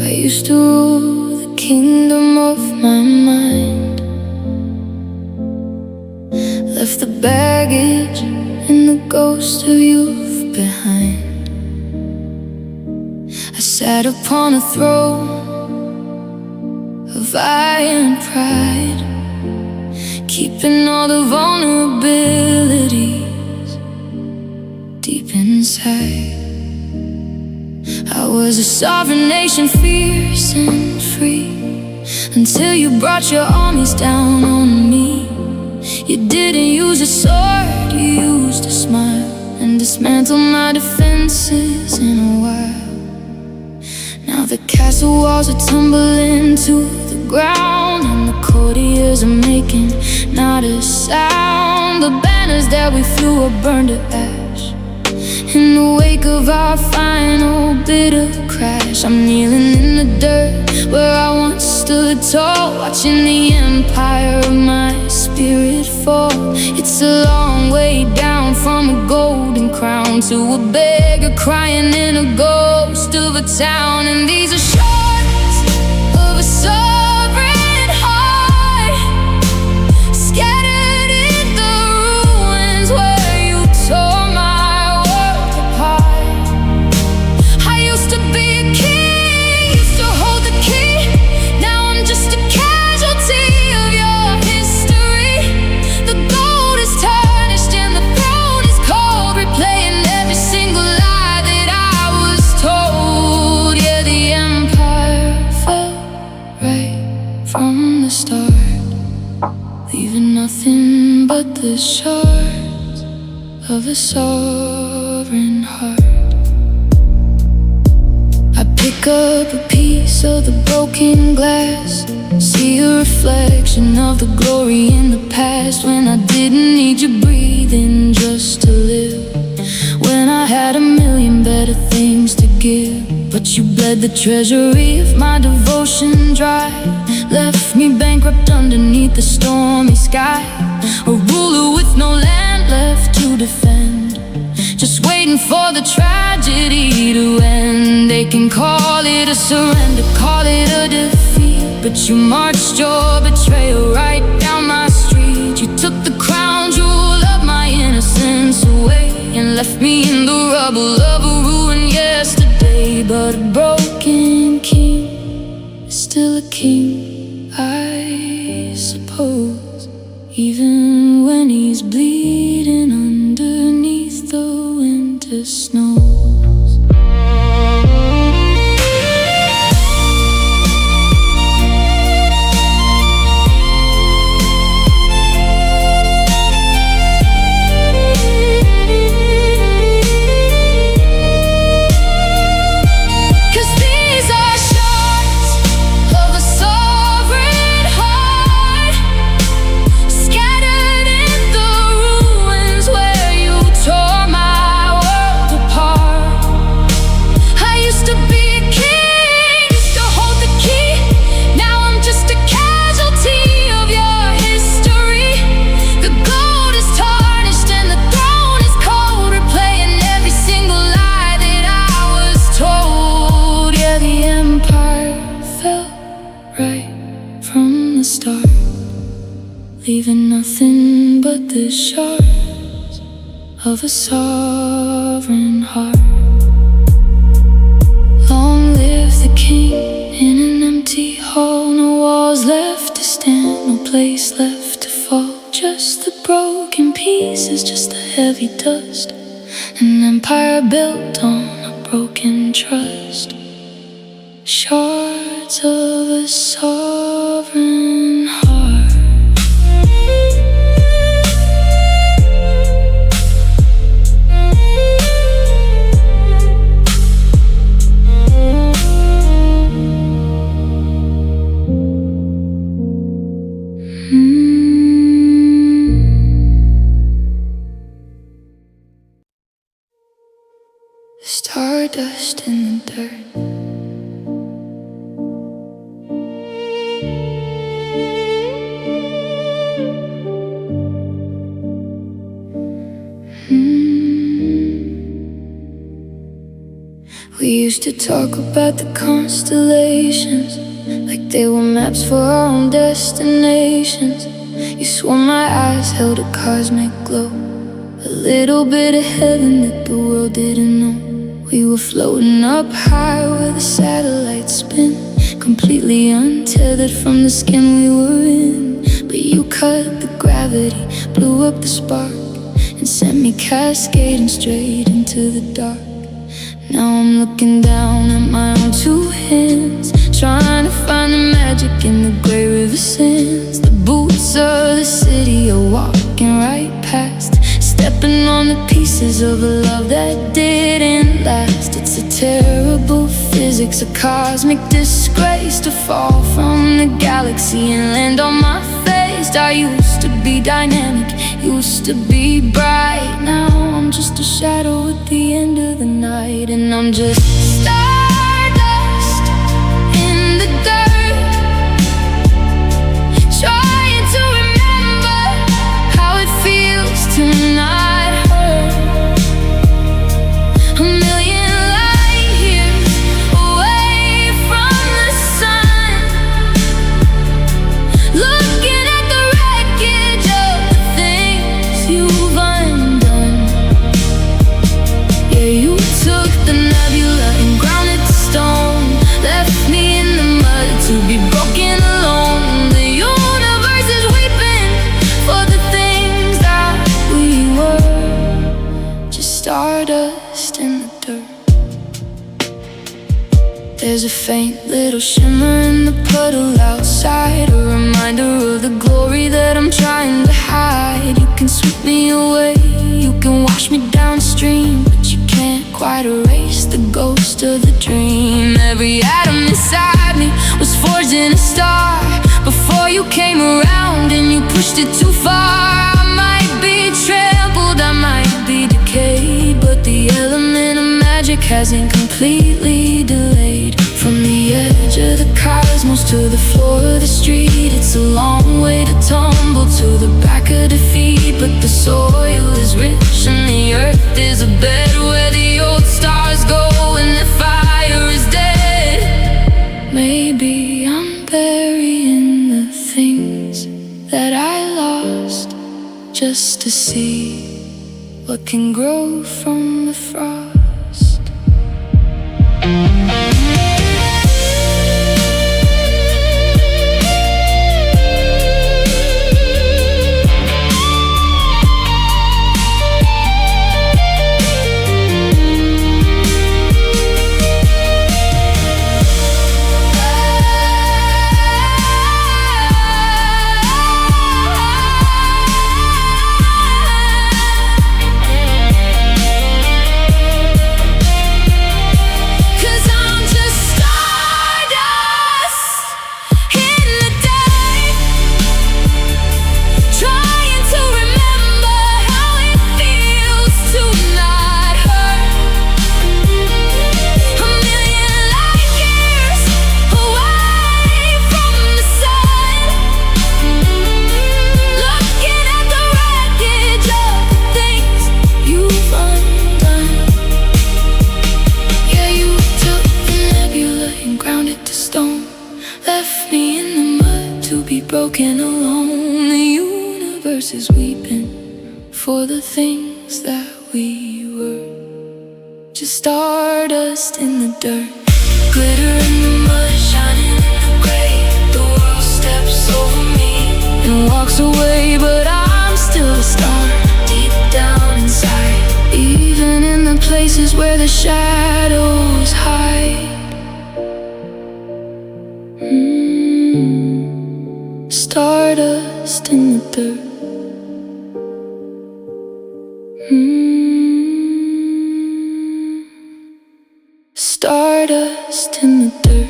I used to rule the kingdom of my mind. Left the baggage and the ghost of youth behind. I sat upon a throne of iron pride, keeping all the vulnerabilities deep inside. I was a sovereign nation, fierce and free, until you brought your armies down on me. You didn't use a sword, you used a smile, and dismantled my defenses in a while. Now the castle walls are tumbling to the ground, and the courtiers are making not a sound. The banners that we flew are burned to ash in the wake of our final bitter crash. I'm kneeling in the dirt where I once stood tall, watching the empire of my spirit spirit fall. It's a long way down from a golden crown to a beggar crying in a ghost of a town. And these are shards of a sovereign heart, scattered in the ruins where you tore my world apart. I used to be a king, used to hold the key. Now I'm just a casualty of your history. The gold is tarnished and the throne is cold, replaying every single lie that I was told. Yeah, the empire fell right from the start, leaving nothing but the shards of a sovereign heart. I pick up a piece of the broken glass, see a reflection of the glory in the past, when I didn't need you breathing just to live, when I had a million better things to give. But you bled the treasury of my devotion dry, left me bankrupt underneath the stormy sky, a ruler with no land left to defend, just waiting for the tragedy to end. They can call it a surrender, call it a defeat, but you marched your betrayal right down my street. You took the crown jewel of my innocence away and left me in the rubble of a ruined yesterday. But a broken king is still a king, I suppose, even when he's bleeding underneath the winter snows. Leaving nothing but the shards of a sovereign heart. Long live the king in an empty hall, no walls left to stand, no place left to fall, just the broken pieces, just the heavy dust, an empire built on a broken trust. Shards of a sovereign heart. Stardust in the dirt, We used to talk about the constellations like they were maps for our own destinations. You swore my eyes held a cosmic glow, a little bit of heaven that the world didn't know. We were floating up high where the satellites spin, completely untethered from the skin we were in. But you cut the gravity, blew up the spark, and sent me cascading straight into the dark. Now I'm looking down at my own two hands, trying to find the magic in the grey river sands. The boots of the city are walking right past, stepping on the pieces of a love that didn't last. It's a terrible physics, a cosmic disgrace to fall from the galaxy and land on my face. I used to be dynamic, used to be bright. Now I'm just a shadow at the end of the night, and I'm just stardust in the dirt, trying to remember There's a faint little shimmer in the puddle outside, a reminder of the glory that I'm trying to hide. You can sweep me away, you can wash me downstream, but you can't quite erase the ghost of the dream. Every atom inside me was forged in a star before you came around and you pushed it too far. I might be trampled, I might be decayed, but the element of magic hasn't completely delayed. From the edge of the cosmos to the floor of the street, it's a long way to tumble to the back of defeat. But the soil is rich and the earth is a bed where the old stars go when the fire is dead. Maybe I'm burying the things that I lost just to see what can grow from the frost. Broken alone, the universe is weeping for the things that we were. Just stardust in the dirt, glitter in the mud, shining in the gray. The world steps over me and walks away, but I'm still a star deep down inside, even in the places where the shadows hide. Stardust in the dirt. Stardust in the dirt.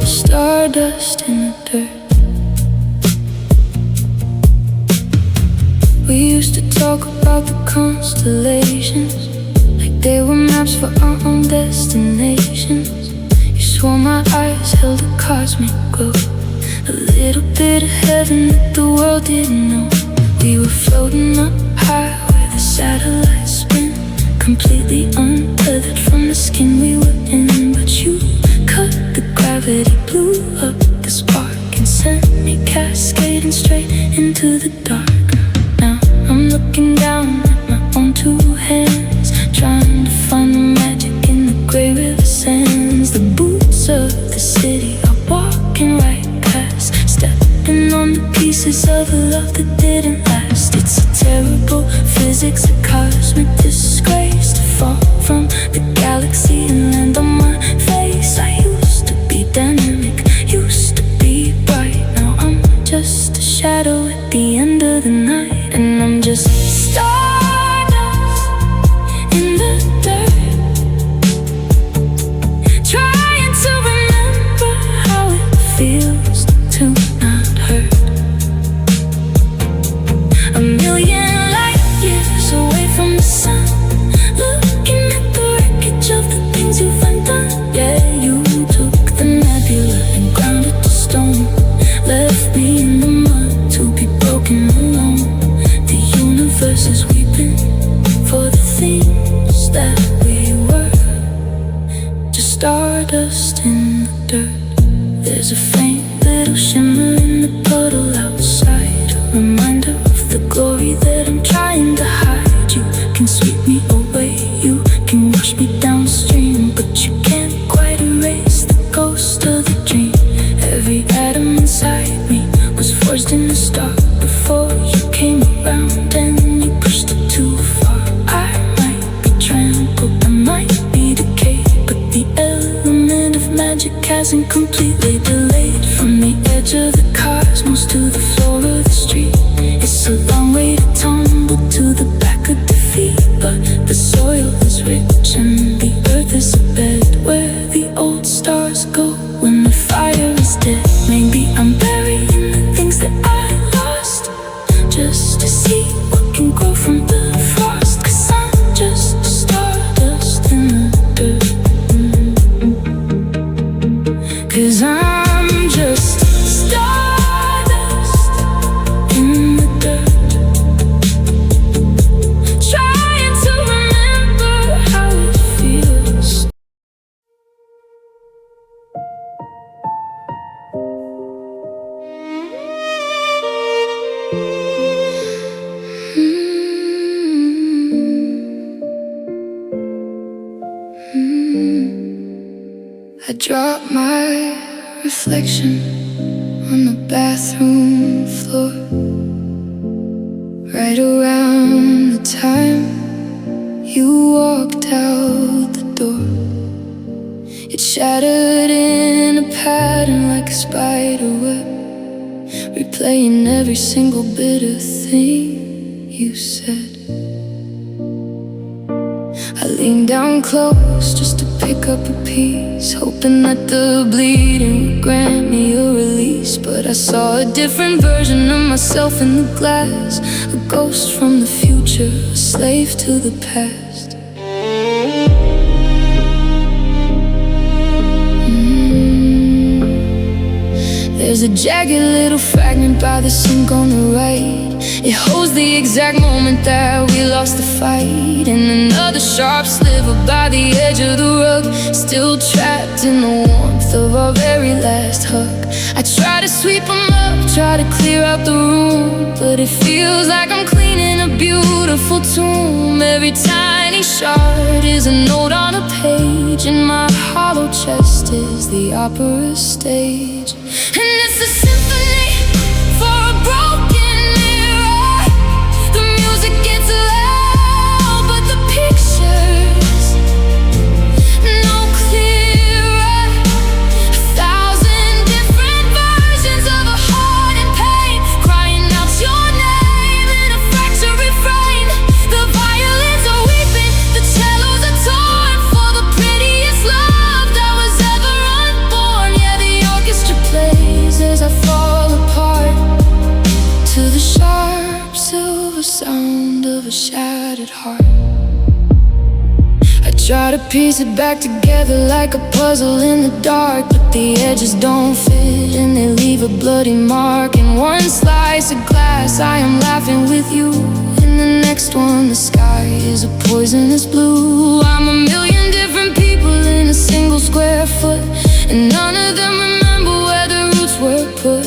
Stardust in the dirt. We used to talk about the constellations like they were maps for our own destinations. You swore my eyes held a cosmic glow, a little bit of heaven that the world didn't know. We were floating up high where the satellites spin, completely untethered from the skin we were in. But you cut the gravity, blew up the spark, and sent me cascading straight into the dark. I'm looking down at my own two hands, trying to find the magic in the gray river sands. The boots of the city are walking right past, stepping on the pieces of a love that didn't last. It's a terrible physics, a cosmic disgrace to fall from the galaxy and land on my face. I used to be dynamic, used to be bright. Now I'm just a shadow at the end of the night. And I'm just stardust in the dirt, trying to remember how it feels to not hurt. A million light years away from the sun, looking at the wreckage of the things you've undone. Yeah, you took the nebula and ground it to stone, left me in the mud to be broken alone. Universe is weeping for the things that we were. Just stardust in the dirt. There's a faint little shimmer in the puddle outside, a reminder of the glory that I'm trying to hide. You can sweep me away, you can wash me downstream, but you can't quite erase the ghost of the dream. Every atom hasn't completely delayed. From the edge of the cosmos to the floor of the street, it's a long way to tumble to the back of defeat. But the soil is rich and the earth is a bed where the old stars go when the fire is dead. Maybe I'm burying the things that I lost, just to see what can grow from the frost. 'Cause I'm just stardust in the dirt. 'Cause I'm just stardust in the dirt, trying to remember how it feels. I drop my reflection on the bathroom floor, right around the time you walked out the door. It shattered in a pattern like a spider web, replaying every single bit of thing you said. I leaned down close just to pick up a piece, hoping that the bleeding would grant me a release. But I saw a different version of myself in the glass, a ghost from the future, a slave to the past. There's a jagged little fragment by the sink on the right. It holds the exact moment that we lost the fight. And another sharp sliver by the edge of the rug, still trapped in the warmth of our very last hug. I try to sweep them up, try to clear out the room, but it feels like I'm cleaning a beautiful tomb. Every tiny shard is a note on a page, and my hollow chest is the opera stage. And it's a symphony for a broken mirror. The music gets loud, but the pictures no clearer. 1,000 different versions of a heart in pain, crying out your name in a fractured refrain. The violins are weeping, the cellos are torn for the prettiest love that was ever unborn. Yeah, the orchestra plays as I fall apart to the sharp silver sound of a shattered heart. I try to piece it back together like a puzzle in the dark, but the edges don't fit and they leave a bloody mark. In one slice of glass I am laughing with you, in the next one the sky is a poisonous blue. I'm a million different people in a single square foot, and none of them remember where the roots were put.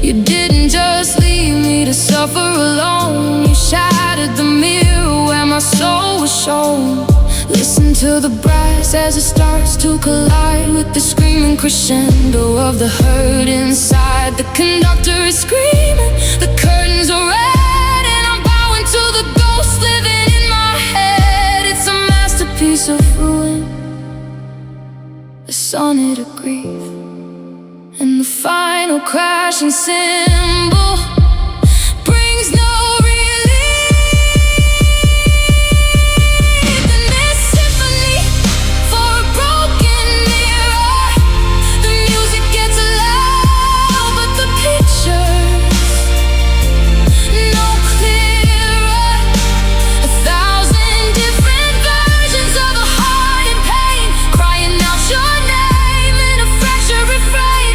You didn't just leave me to suffer alone, you shattered the mirror where my soul was shown. Listen to the brass as it starts to collide with the screaming crescendo of the hurt inside. The conductor is screaming, the curtains are red, and I'm bowing to the ghost living in my head. It's a masterpiece of ruin, a sonnet of grief, and the final crashing cymbal brings no relief. And this symphony for a broken mirror, the music gets loud, but the pictures no clearer. 1,000 different versions of a heart in pain, crying out your name in a fractured refrain.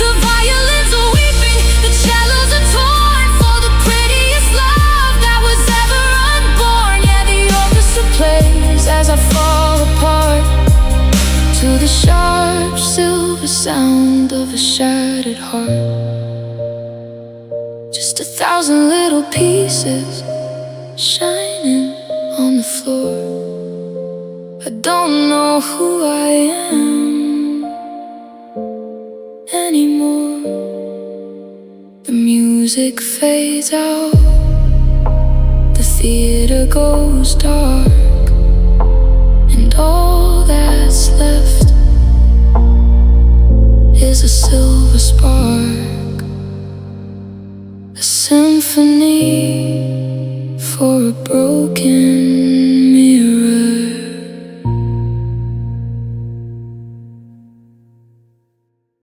The violins are weeping, the cellos are torn for the prettiest love that was ever unborn. Yeah, the orchestra plays as I fall apart to the sharp silver sound of a shattered heart. Just 1,000 little pieces shining on the floor. I don't know who I am anymore. The music fades out, the theater goes dark, and all that's left is a silver spark, a symphony for a broken